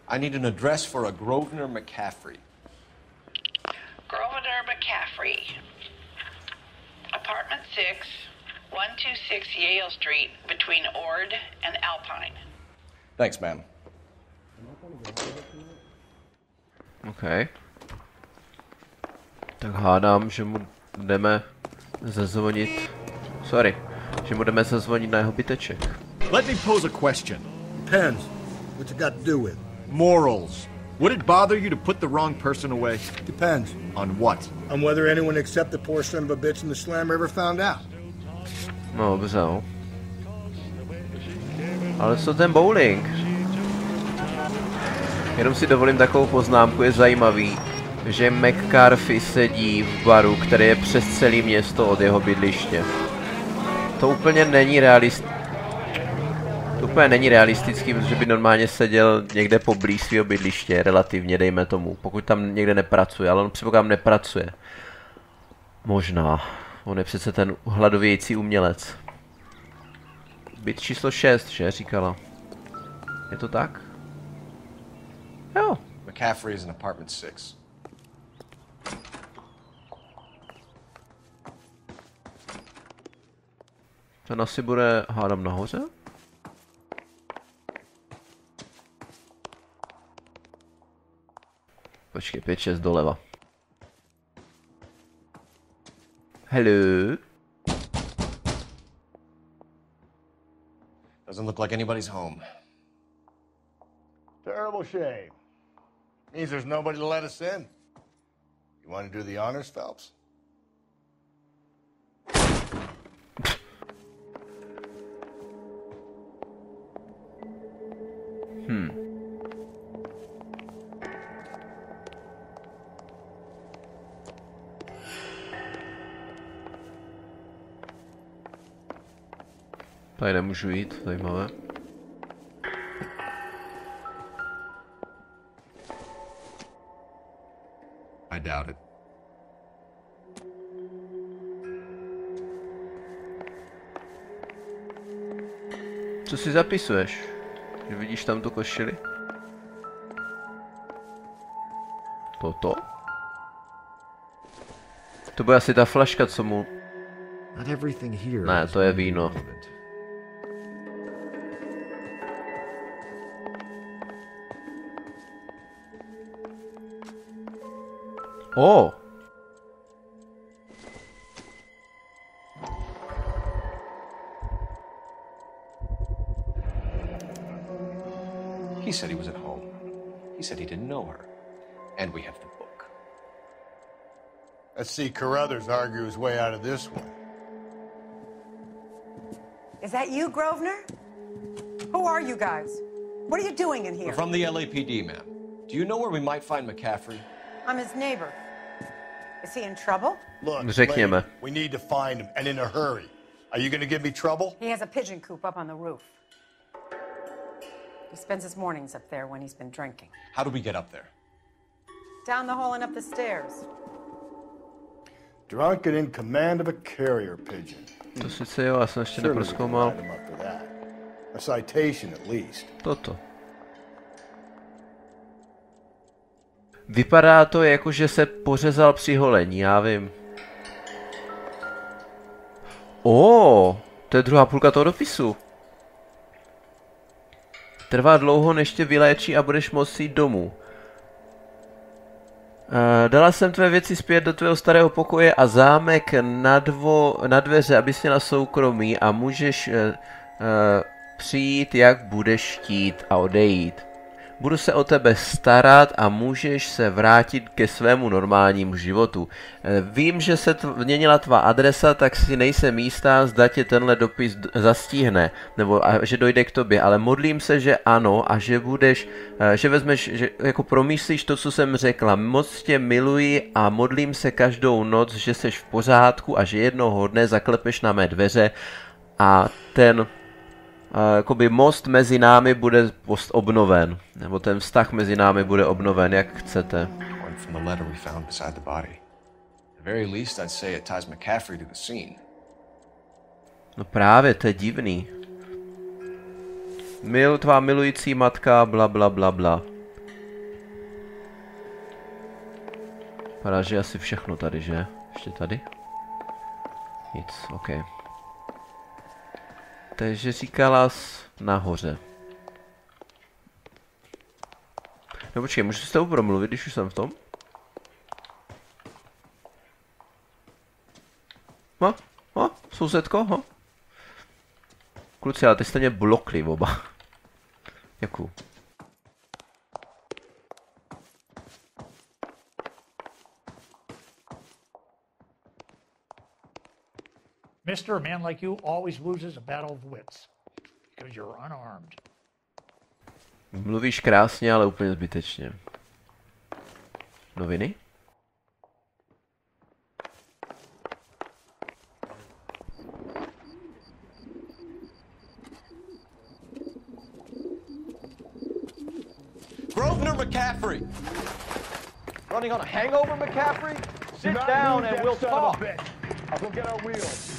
I need an address for a Grosvenor McCaffrey. Grosvenor McCaffrey. Apartment 6, 126 Yale Street, between Ord and Alpine. Thanks, ma'am. OK. Tak hádám, že mu jdeme zazvonit... Sorry. Že mu jdeme zazvonit na jeho byteček. Let me pose a question. Depends. What's it got to do with? Morals. Would it bother you to put the wrong person away? Depends. On what? On whether anyone except the poor son of a bitch in the slammer ever found out. No, dobře, no. Ale co ten bowling? Jenom si dovolím takovou poznámku, je zajímavý, že McCarthy sedí v baru, který je přes celé město od jeho bydliště. To úplně není realistický, protože by normálně seděl někde poblíž svého bydliště, relativně, dejme tomu, pokud tam někde nepracuje, ale on předpokládám nepracuje. Možná. On je přece ten hladovějící umělec. Byt číslo 6, že? Říkala. Je to tak? Jo. McCaffrey is in apartment 6. Ten asi bude, hádám, nahoře? Počkej, 5-6 doleva. Hello? Doesn't look like anybody's home. Terrible shame. Means there's nobody to let us in. You want to do the honors, Phelps? Tady nemůžu jít, zajímavé. I doubt it. Co si zapisuješ? Že vidíš tam tu košili? Toto? To bude asi ta flaška, co mu... Ne, to je víno. Oh. He said he was at home. He said he didn't know her. And we have the book. Let's see Carruthers argue his way out of this one. Is that you, Grosvenor? Who are you guys? What are you doing in here? We're from the LAPD, ma'am. Do you know where we might find McCaffrey? I'm his neighbor. Is he in trouble? Look, Řekněme. lady, we need to find him, and in a hurry. Are you going to give me trouble? He has a pigeon coop up on the roof. He spends his mornings up there when he's been drinking. How do we get up there? Down the hall and up the stairs. Drunk and in command of a carrier pigeon. To sice jo, já jsem ještě neprozkoumal. A citation at least. Toto. Vypadá to jako, že se pořezal při holení, já vím. To je druhá půlka toho dopisu. Trvá dlouho, než tě vyléčí a budeš moci jít domů. Dala jsem tvé věci zpět do tvého starého pokoje a zámek na dveře, abys měla soukromí a můžeš přijít, jak budeš chtít a odejít. Budu se o tebe starat a můžeš se vrátit ke svému normálnímu životu. Vím, že se změnila tvá adresa, tak si nejsem jistá, zda tě tenhle dopis zastíhne, nebo že dojde k tobě, ale modlím se, že ano a že budeš, že vezmeš, že jako promyslíš to, co jsem řekla. Moc tě miluji a modlím se každou noc, že seš v pořádku a že jednoho dne zaklepeš na mé dveře a ten jakoby most mezi námi bude obnoven, nebo ten vztah mezi námi bude obnoven, jak chcete. No právě, to je divný. Tvá milující matka, bla bla bla bla. Vypadá, že asi všechno tady, že? Ještě tady? Nic, ok. Takže říkala nahoře. No počkej, můžu s tebou promluvit, když už jsem v tom? Sousedko, Kluci, ale teď jste mě blokli oba. Děkuju. Mister, a man like you always loses a battle of wits because you're unarmed. Mluvíš krásně, ale úplně zbytečně. Noviny? Grosvenor McCaffrey! Running on a hangover, McCaffrey? Sit down and we'll talk. I'll go get our wheels.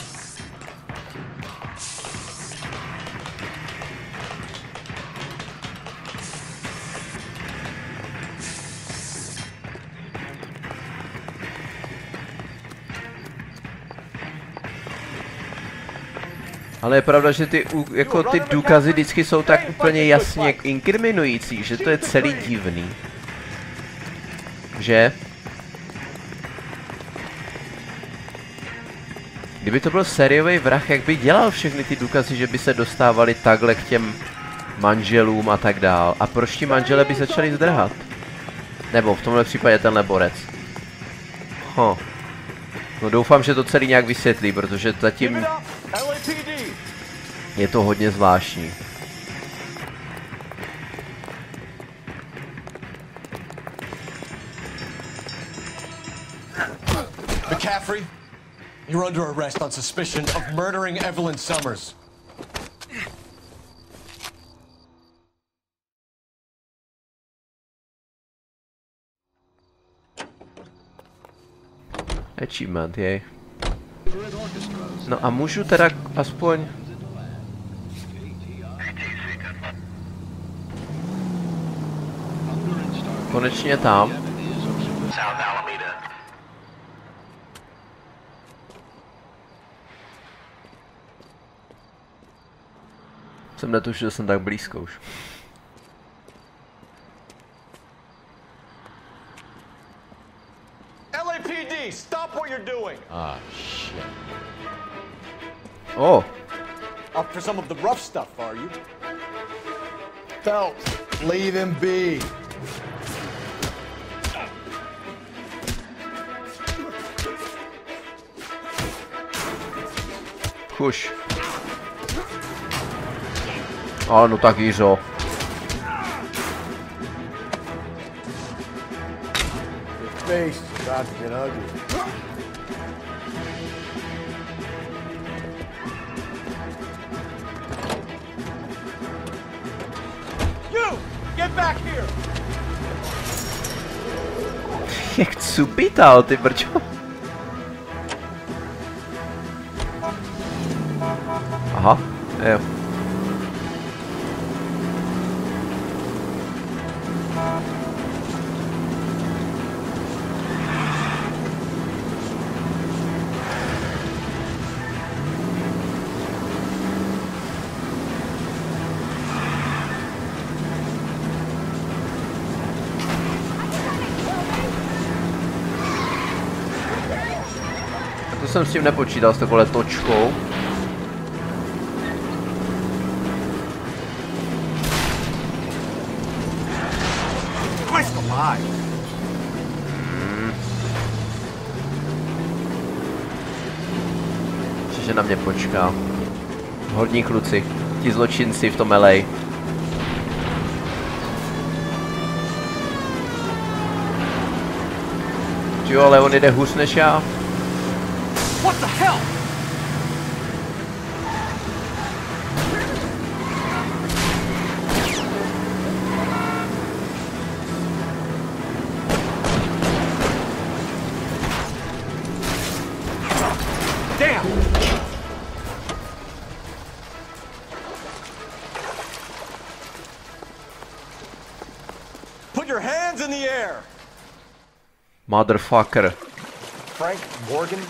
Ale je pravda, že ty důkazy vždycky jsou tak úplně jasně inkriminující, že to je celý divný. Že? Kdyby to byl sériový vrah, jak by dělal všechny ty důkazy, že by se dostávali takhle k těm manželům a tak dál. A proč ti manžele by začali zdrhat? Nebo v tomhle případě tenhle borec. No doufám, že to celý nějak vysvětlí, protože zatím je to hodně zvláštní. McCaffrey, you're under arrest on suspicion of murdering Evelyn Summers. Achievement, jej. No a můžu teda aspoň... Konečně tam. Jsem netušil, že jsem tak blízko už. LAPD, stop what you're doing. Ah, shit. Oh. Up for some of the rough stuff, are you? Phelps, leave him be. Kuš. No tak Jiřo. Face is about to get ugly. You! Get back here! Jak cupital, ty brčo. Aha, jo. jsem s tím nepočítal, s takovou točkou. Že na mě počká. Hodní kluci, ti zločinci v tom LA. Jo, ale on jde hůř než já. What the hell? Put your hands in the air! Motherfucker. Frank Morgan?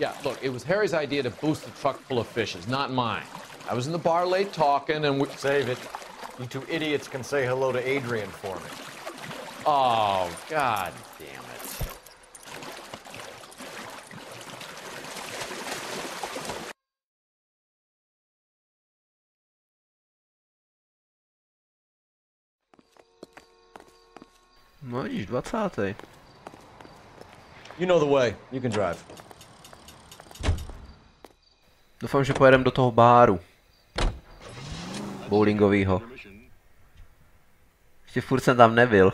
Yeah, look, it was Harry's idea to boost the truck full of fishes, not mine. I was in the bar late talking and we... Save it. You two idiots can say hello to Adrian for me. Oh, god damn it. No vidíš, 20. You know the way. You can drive. Doufám, že pojedeme do toho báru. Bowlingovýho. Ještě furt jsem tam nebyl.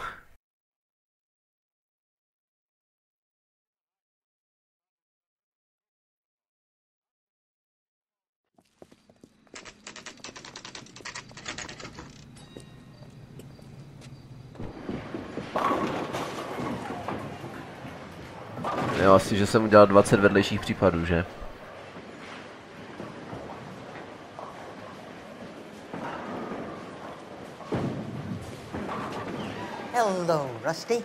Jo, asi, že jsem udělal 20 vedlejších případů, že? Hello, Rusty.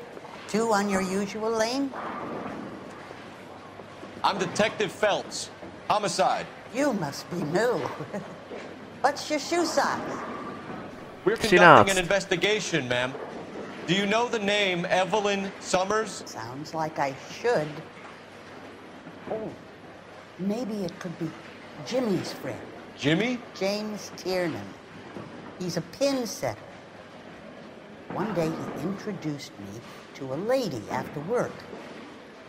Two on your usual lane? I'm Detective Phelps. Homicide. You must be new. What's your shoe size? We're conducting an investigation, ma'am. Do you know the name Evelyn Summers? Sounds like I should. Oh, maybe it could be Jimmy's friend. Jimmy? James Tiernan. He's a pin setter. One day he introduced me to a lady after work.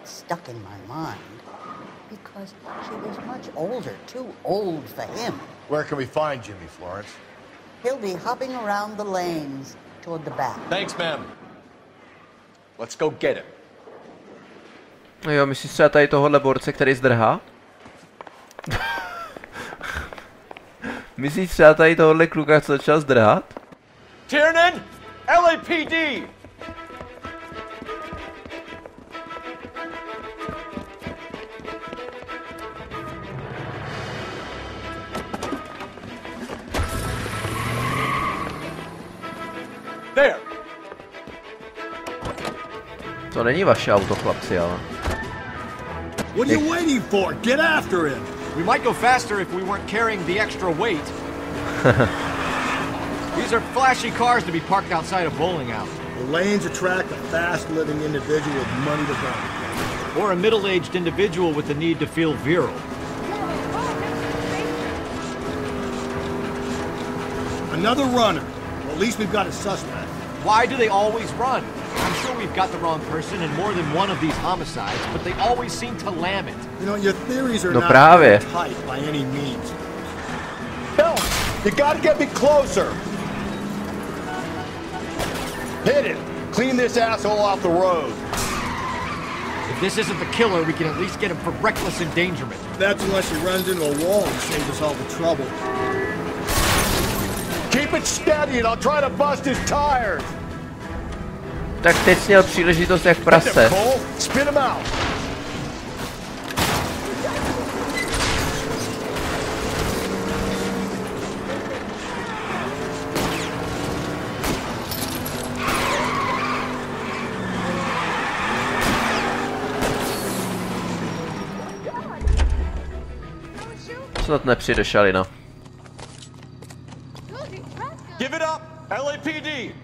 It stuck in my mind because she was much older, too old for him. Where can we find Jimmy, Florence? He'll be hopping around the lanes toward the back. Thanks, ma'am. Let's go get him. No jo, myslíš třeba tady tohohle borce, který zdrhá? Myslíš třeba tady tohohle kluka, co začal zdrhat? Tiernan! LAPD! There! To není vaše auto, chlapci, ale... What are you waiting for? Get after him! We might go faster if we weren't carrying the extra weight. These are flashy cars to be parked outside a bowling alley. The lanes attract a fast-living individual with money to burn. Or a middle-aged individual with the need to feel virile. Another runner. Well, at least we've got a suspect. Why do they always run? I'm sure we've got the wrong person in more than one of these homicides, but they always seem to lam it. You know, your theories are No not právě. tight by any means. Help! You gotta get me closer! Hit it! Clean this asshole off the road! If this isn't the killer, we can at least get him for reckless endangerment. That's unless he runs into a wall and saves us all the trouble. Keep it steady and I'll try to bust his tires! Tak teď jsi měl příležitost jak prase. Spit him out! Snad nepřijde šalina. Give it up! LAPD!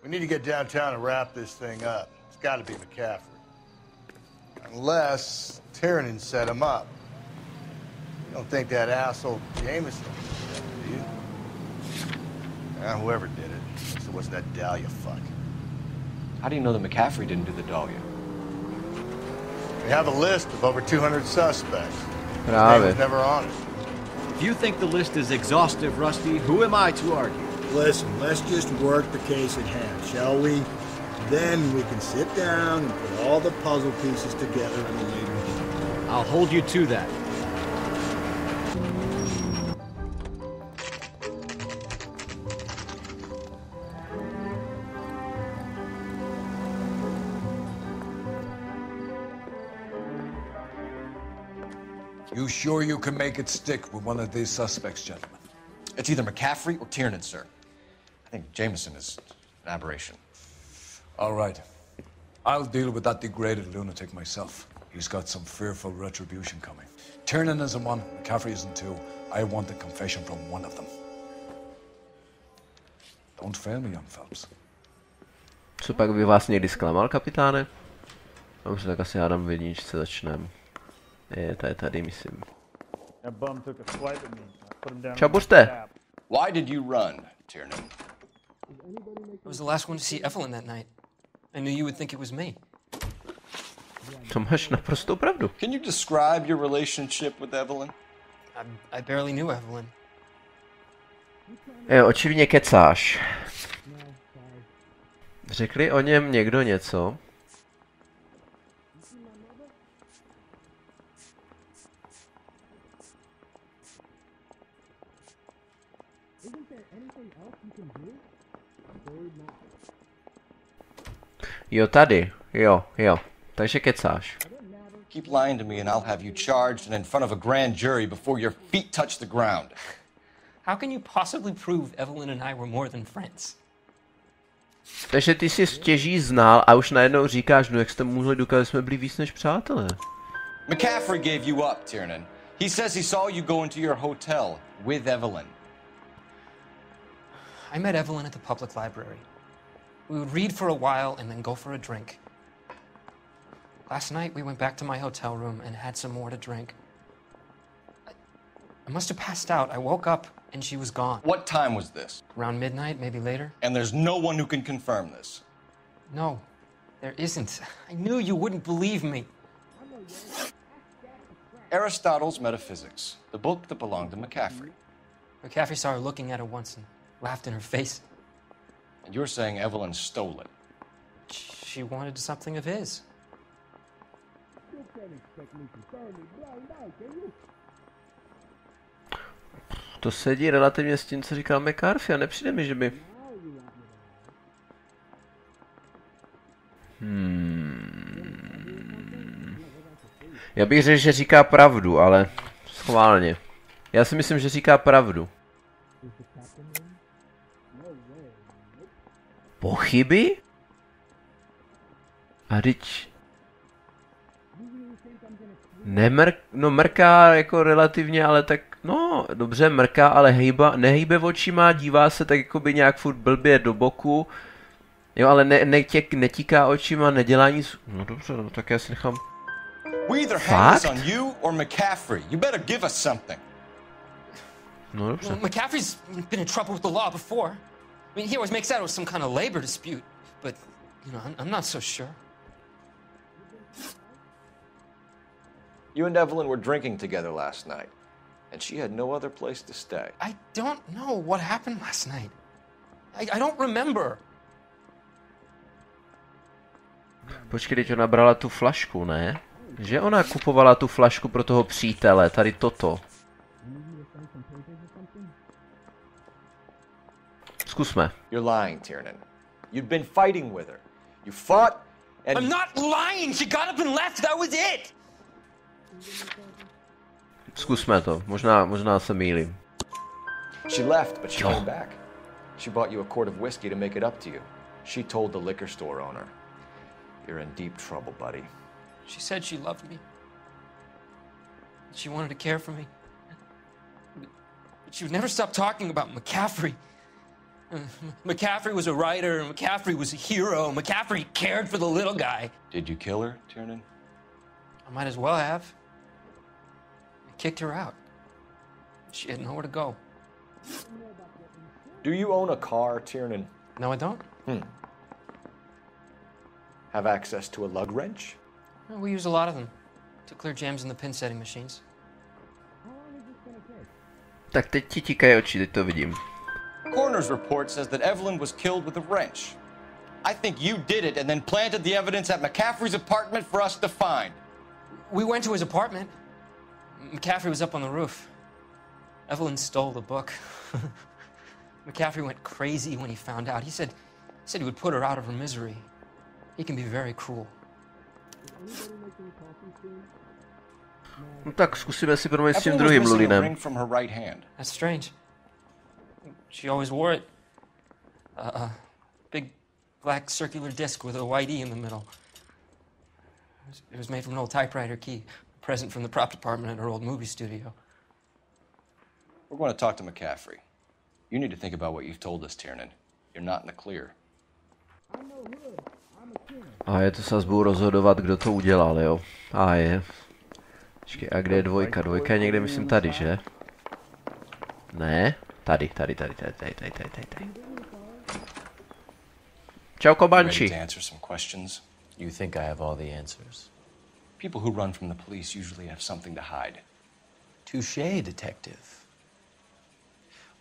We need to get downtown and wrap this thing up. It's got to be McCaffrey. Unless Tiernan set him up. You don't think that asshole Jameson did that, do you? Whoever did it. So what's that Dahlia fuck? How do you know that McCaffrey didn't do the Dahlia? We have a list of over 200 suspects. His name Právě. was never on it. If you think the list is exhaustive, Rusty, who am I to argue? Listen, let's just work the case at hand, shall we? Then we can sit down and put all the puzzle pieces together in a later date. I'll hold you to that. You sure you can make it stick with one of these suspects, gentlemen? It's either McCaffrey or Tiernan, sir. I think Jameson is an aberration. All right. I'll deal with that degraded lunatic myself. He's got some fearful retribution coming. Tiernan isn't one, McCaffrey isn't two. I want a confession from one of them. Don't fail me, young Phelps. Co pak by vás někdy zklamal, kapitáne? Dobře, tak asi hádám v jedničce začneme. To je tady, myslím. Čau, buřte! Why did you run, Tiernan? I was the last one to see Evelyn that night. I knew you would think it was me. To máš naprostou pravdu. Can you describe your relationship with Evelyn? I barely knew Evelyn. Jo, očividně kecáš. Řekli o něm někdo něco? Jo, tady. Jo. Takže kecáš. Keep lying to me and I'll have you charged and in front of a grand jury before your feet touch the ground. How can you possibly prove Evelyn and I were more than friends? Takže ty jsi stěží znal a už najednou říkáš, no jak jste mohli dokázat, že jsme byli víc než přátelé. McCaffrey gave you up, Tiernan. He says he saw you go into your hotel with Evelyn. I met Evelyn at the public library. We would read for a while and then go for a drink. Last night we went back to my hotel room and had some more to drink. I must have passed out. I woke up and she was gone. What time was this? Around midnight, maybe later. And there's no one who can confirm this. No, there isn't. I knew you wouldn't believe me. Aristotle's Metaphysics, the book that belonged to McCaffrey. McCaffrey saw her looking at her once and laughed in her face. And you're saying Evelyn stole it? She wanted something of his. To sedí relativně s tím, co říkal McCarthy a nepřijde mi, že by... Já bych řekl, že říká pravdu, ale schválně. Já si myslím, že říká pravdu. Pochyby? A teď... No mrká jako relativně, ale tak... No, dobře, mrká, ale nehýbe očima, dívá se tak jako by nějak furt blbě do boku. Jo, ale netíká očima, nedělá nic... No dobře, no, tak já si nechám... We either hang this on you or McCaffrey. You better give us something. No dobře. Well, McCaffrey's been in trouble with the law before. I mean, he always makes out it was some kind of labor dispute, but, you know, I'm not so sure. You and Evelyn were drinking together last night, and she had no other place to stay. I don't know what happened last night. I don't remember. Počkej, teď ona brala tu flašku, ne? Že ona kupovala tu flašku pro toho přítele, tady toto. Zkusme. You're lying, Tiernan. You'd been fighting with her. You fought and... I'm not lying! She got up and left, that was it! Zkusme to, možná se mýlím. She left, but she came back. She bought you a quart of whiskey to make it up to you. She told the liquor store owner. You're in deep trouble, buddy. She said she loved me. She wanted to care for me. But she would never stop talking about McCaffrey. McCaffrey was a writer, McCaffrey was a hero, McCaffrey cared for the little guy. Did you kill her, Tiernan? I might as well have. I kicked her out. She had nowhere to go. Do you own a car, Tiernan? No, I don't. Have access to a lug wrench? Well, we use a lot of them to clear jams in the pin setting machines. Tak teď ti tikají oči, teď to vidím. Coroner's report says that Evelyn was killed with a wrench. I think you did it and then planted the evidence at McCaffrey's apartment for us to find. We went to his apartment. McCaffrey was up on the roof. Evelyn stole the book. McCaffrey went crazy when he found out. He said he would put her out of her misery. He can be very cruel. No tak zkusíme si promluvit s tím druhým Lulinem. That's strange. She always wore it. A big black circular disc with a white E in the middle. It was made from an old typewriter key, a present from the prop department at her old movie studio. We're going to talk to McCaffrey. You need to think about what you've told us, Tiernan. You're not in the clear. A je to sazbou rozhodovat, kdo to udělal, jo. A je. Počkej, a kde je dvojka? Dvojka je někde, myslím, tady, že? Ne? Tady. Čau, Kobanči. You think I have all the answers? People who run from the police usually have something to hide. Touché, detective.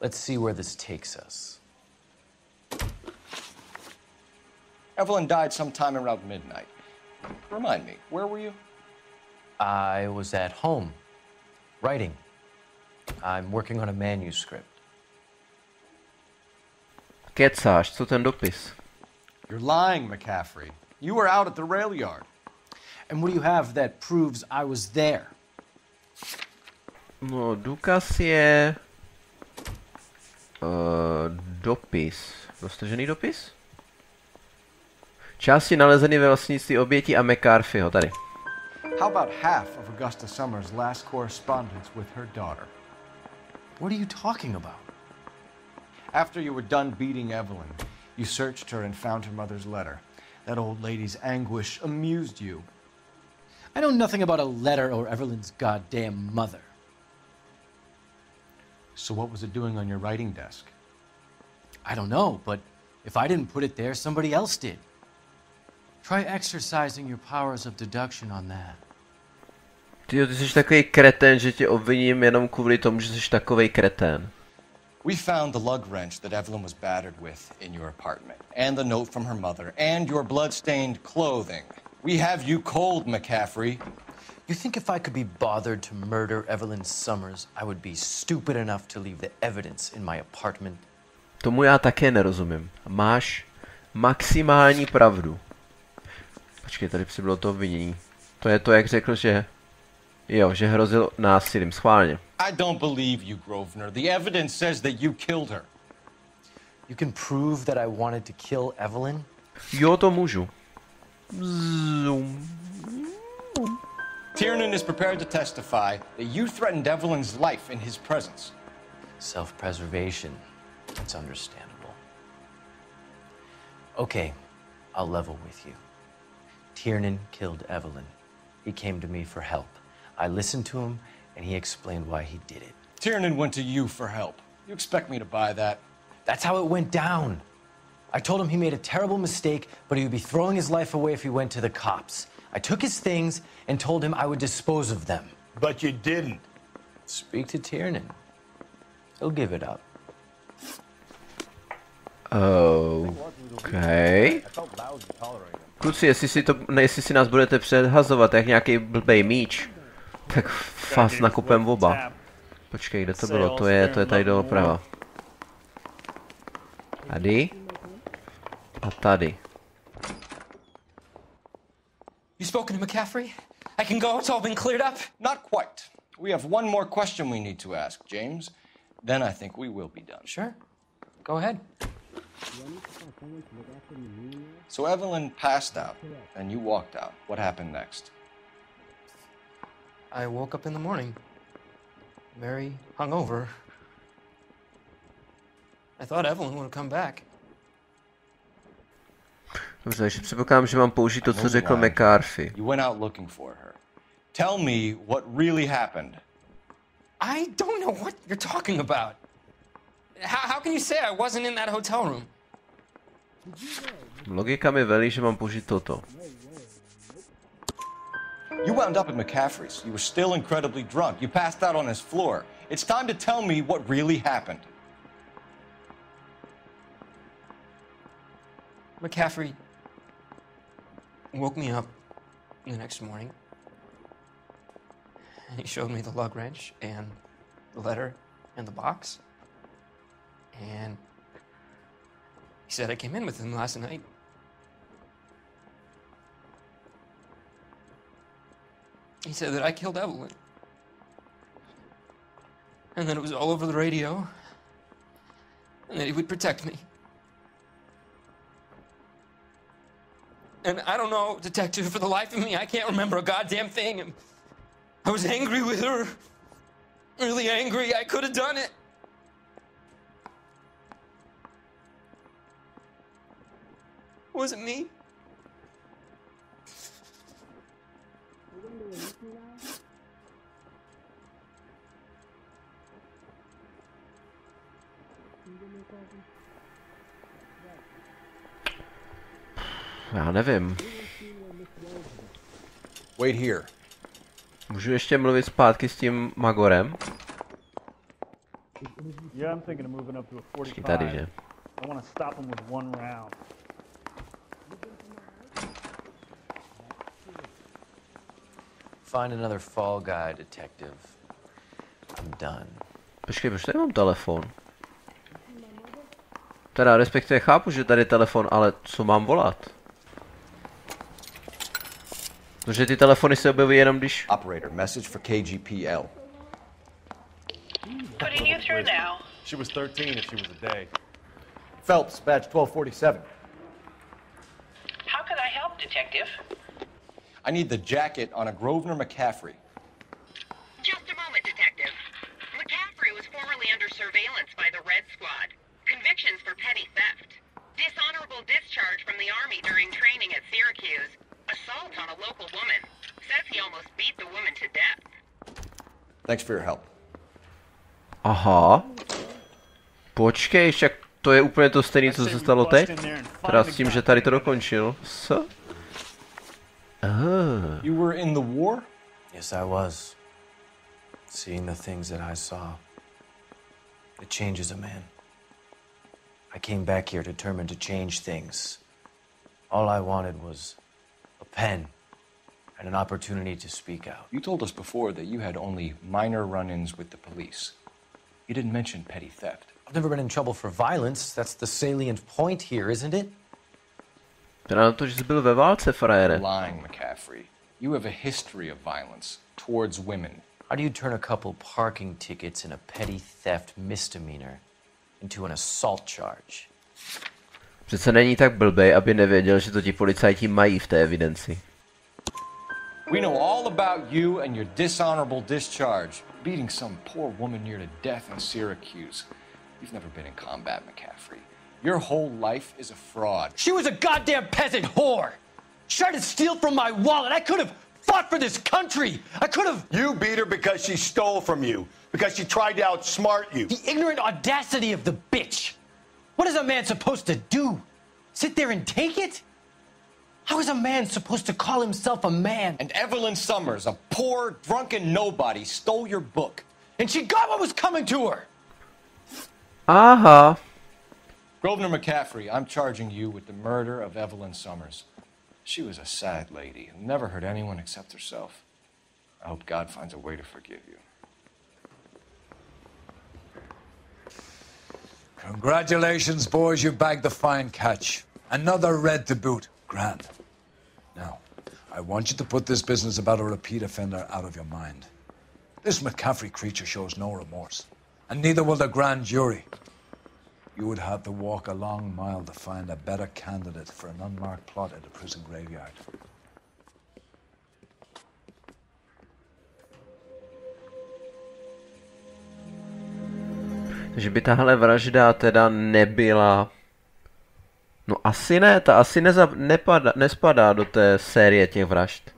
Let's see where this takes us. Evelyn died sometime around midnight. Remind me, where were you? I was at home, writing. I'm working on a manuscript. Kecáš, co ten dopis? You're lying, McCaffrey. You were out at the rail yard. And what do you have that proves I was there? No, důkaz je... dopis. Dostažený dopis? Části nalezeny ve vlastnictví oběti a McCarthyho, tady. How about half of Augusta Summers' last correspondence with her daughter? What are you talking about? After you were done beating Evelyn, you searched her and found her mother's letter. That old lady's anguish amused you. I know nothing about a letter or Evelyn's goddamn mother. So what was it doing on your writing desk? I don't know, but if I didn't put it there, somebody else did. Try exercising your powers of deduction on that. Ty jsi takový kretén, že tě obviním jenom kvůli tomu, že jsi takovej kretén. We found the lug wrench that Evelyn was battered with in your apartment, and the note from her mother, and your blood-stained clothing. We have you cold, McCaffrey. You think if I could be bothered to murder Evelyn Summers, I would be stupid enough to leave the evidence in my apartment? Tomu já také nerozumím. Máš maximální pravdu. Počkej, tady přibylo to obvinění. To je to, jak řekl, že... Jo, že hrozil násilím, schválně. I don't believe you, Grosvenor. The evidence says that you killed her. You can prove that I wanted to kill Evelyn? Jo, to můžu. Zoom. Tiernan is prepared to testify that you threatened Evelyn's life in his presence. Self-preservation. It's understandable. Okay, I'll level with you. Tiernan killed Evelyn. He came to me for help. I listened to him, and he explained why he did it. Tiernan went to you for help. You expect me to buy that? That's how it went down. I told him he made a terrible mistake, but he would be throwing his life away if he went to the cops. I took his things and told him I would dispose of them. But you didn't. Speak to Tiernan. He'll give it up. Okay. Kluci, jestli si nás budete předhazovat jak nějaký blbej míč, tak fast nakupem oba. Počkej, kde to bylo? To je tady doprava. Tady. A tady. You spoken to McCaffrey? I can go, it's all been cleared up? Not quite. We have one more question we need to ask, James. Then I think we will be done. Sure. Go ahead. So Evelyn passed out, and you walked out. What happened next? I woke up in the morning, very hungover. I thought Evelyn would come back. Dobře, takže předpokládám, že mám použít to, co řekl McCarthy. You went out looking for her. Tell me what really happened. I don't know what you're talking about. How can you say I wasn't in that hotel room? Logika mi velí, že mám použít toto. You wound up at McCaffrey's. You were still incredibly drunk. You passed out on his floor. It's time to tell me what really happened. McCaffrey woke me up the next morning, and he showed me the lug wrench and the letter and the box, and he said I came in with him last night. He said that I killed Evelyn, and that it was all over the radio, and that he would protect me. And I don't know, detective, for the life of me, I can't remember a goddamn thing. And I was angry with her. Really angry. I could have done it. Was it me? Já nevím. Wait here. Můžu ještě mluvit zpátky s tím Magorem? Yeah, I'm thinking of moving up to a 45. Tady, že? I want to stop him with one round. Find another fall guy, detective. I'm done. Počkej, proč tady mám telefon? Teda respektive chápu, že tady je telefon, ale co mám volat? Protože ty telefony se objeví jenom když... Operator, message for KGPL. Putting you through now. She was 13 if she was a day. Phelps, badge 1247. How could I help, detective? I need the jacket on a Grosvenor McCaffrey. Just a moment, detective. McCaffrey was formerly under surveillance by the Red Squad. Convictions for petty theft. Dishonorable discharge from the Army during training at Syracuse. Assault on a local woman. Says he almost beat the woman to death. Thanks for your help. Aha. Počkej, však to je úplně to stejné, co se stalo teď? Teda s tím, že tady to dokončil. Co? You were in the war? Yes, I was. Seeing the things that I saw, it changes a man. I came back here determined to change things. All I wanted was a pen and an opportunity to speak out. You told us before that you had only minor run-ins with the police. You didn't mention petty theft. I've never been in trouble for violence. That's the salient point here, isn't it? Teda na to, že jsi byl ve válce, frajere. Lying, McCaffrey. You have a history of violence towards women. How do you turn a couple parking tickets and a petty theft misdemeanor into an assault charge? Přece není tak blbej, aby nevěděl, že to ti policajti mají v té evidenci. We know all about you and your dishonorable discharge. Beating some poor woman near to death in Syracuse. You've never been in combat, McCaffrey. Your whole life is a fraud. She was a goddamn peasant whore! She tried to steal from my wallet. I could have fought for this country. I could have... You beat her because she stole from you. Because she tried to outsmart you. The ignorant audacity of the bitch. What is a man supposed to do? Sit there and take it? How is a man supposed to call himself a man? And Evelyn Summers, a poor, drunken nobody, stole your book. And she got what was coming to her! Aha. Grosvenor McCaffrey, I'm charging you with the murder of Evelyn Summers. She was a sad lady who never hurt anyone except herself. I hope God finds a way to forgive you. Congratulations, boys. You bagged the fine catch. Another red to boot. Grand. Now, I want you to put this business about a repeat offender out of your mind. This McCaffrey creature shows no remorse, and neither will the grand jury. You would have to walk a long mile to find a better candidate for an unmarked plot at a prison graveyard. Že by tahle vražda teda nebyla... No asi ne, ta asi nespadá do té série těch vražd.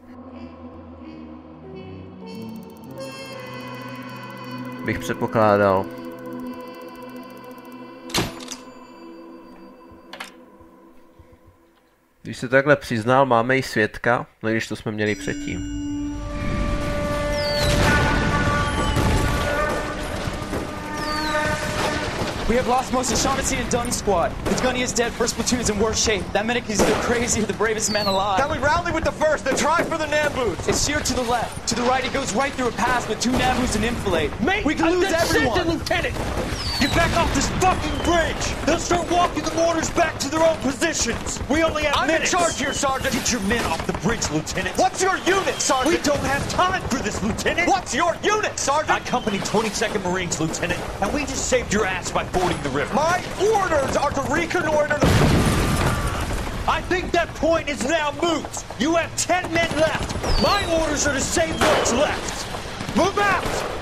Bych předpokládal. Když se takhle přiznal, máme i svědka, no když to jsme měli předtím. We have lost most of Shaughnessy and Dunn's squad. The gunny is dead, first platoon's in worse shape. That medic is either crazy or the bravest man alive. Then we rally with the first and try for the Nambus. It's sheer to the left. To the right, it goes right through a pass with 2 Nambus and enfilade. Mate, we can lose everyone. Lieutenant! Get back off this fucking bridge! They'll start walking the mortars back to their own positions! We only have minutes! I'm in charge here, Sergeant! Get your men off the bridge, Lieutenant! What's your unit, Sergeant? We don't have time for this, Lieutenant! What's your unit, Sergeant? I company 22nd Marines, Lieutenant, and we just saved your ass by fording the river. My orders are to reconnoiter the... I think that point is now moot! You have 10 men left! My orders are to save what's left! Move out!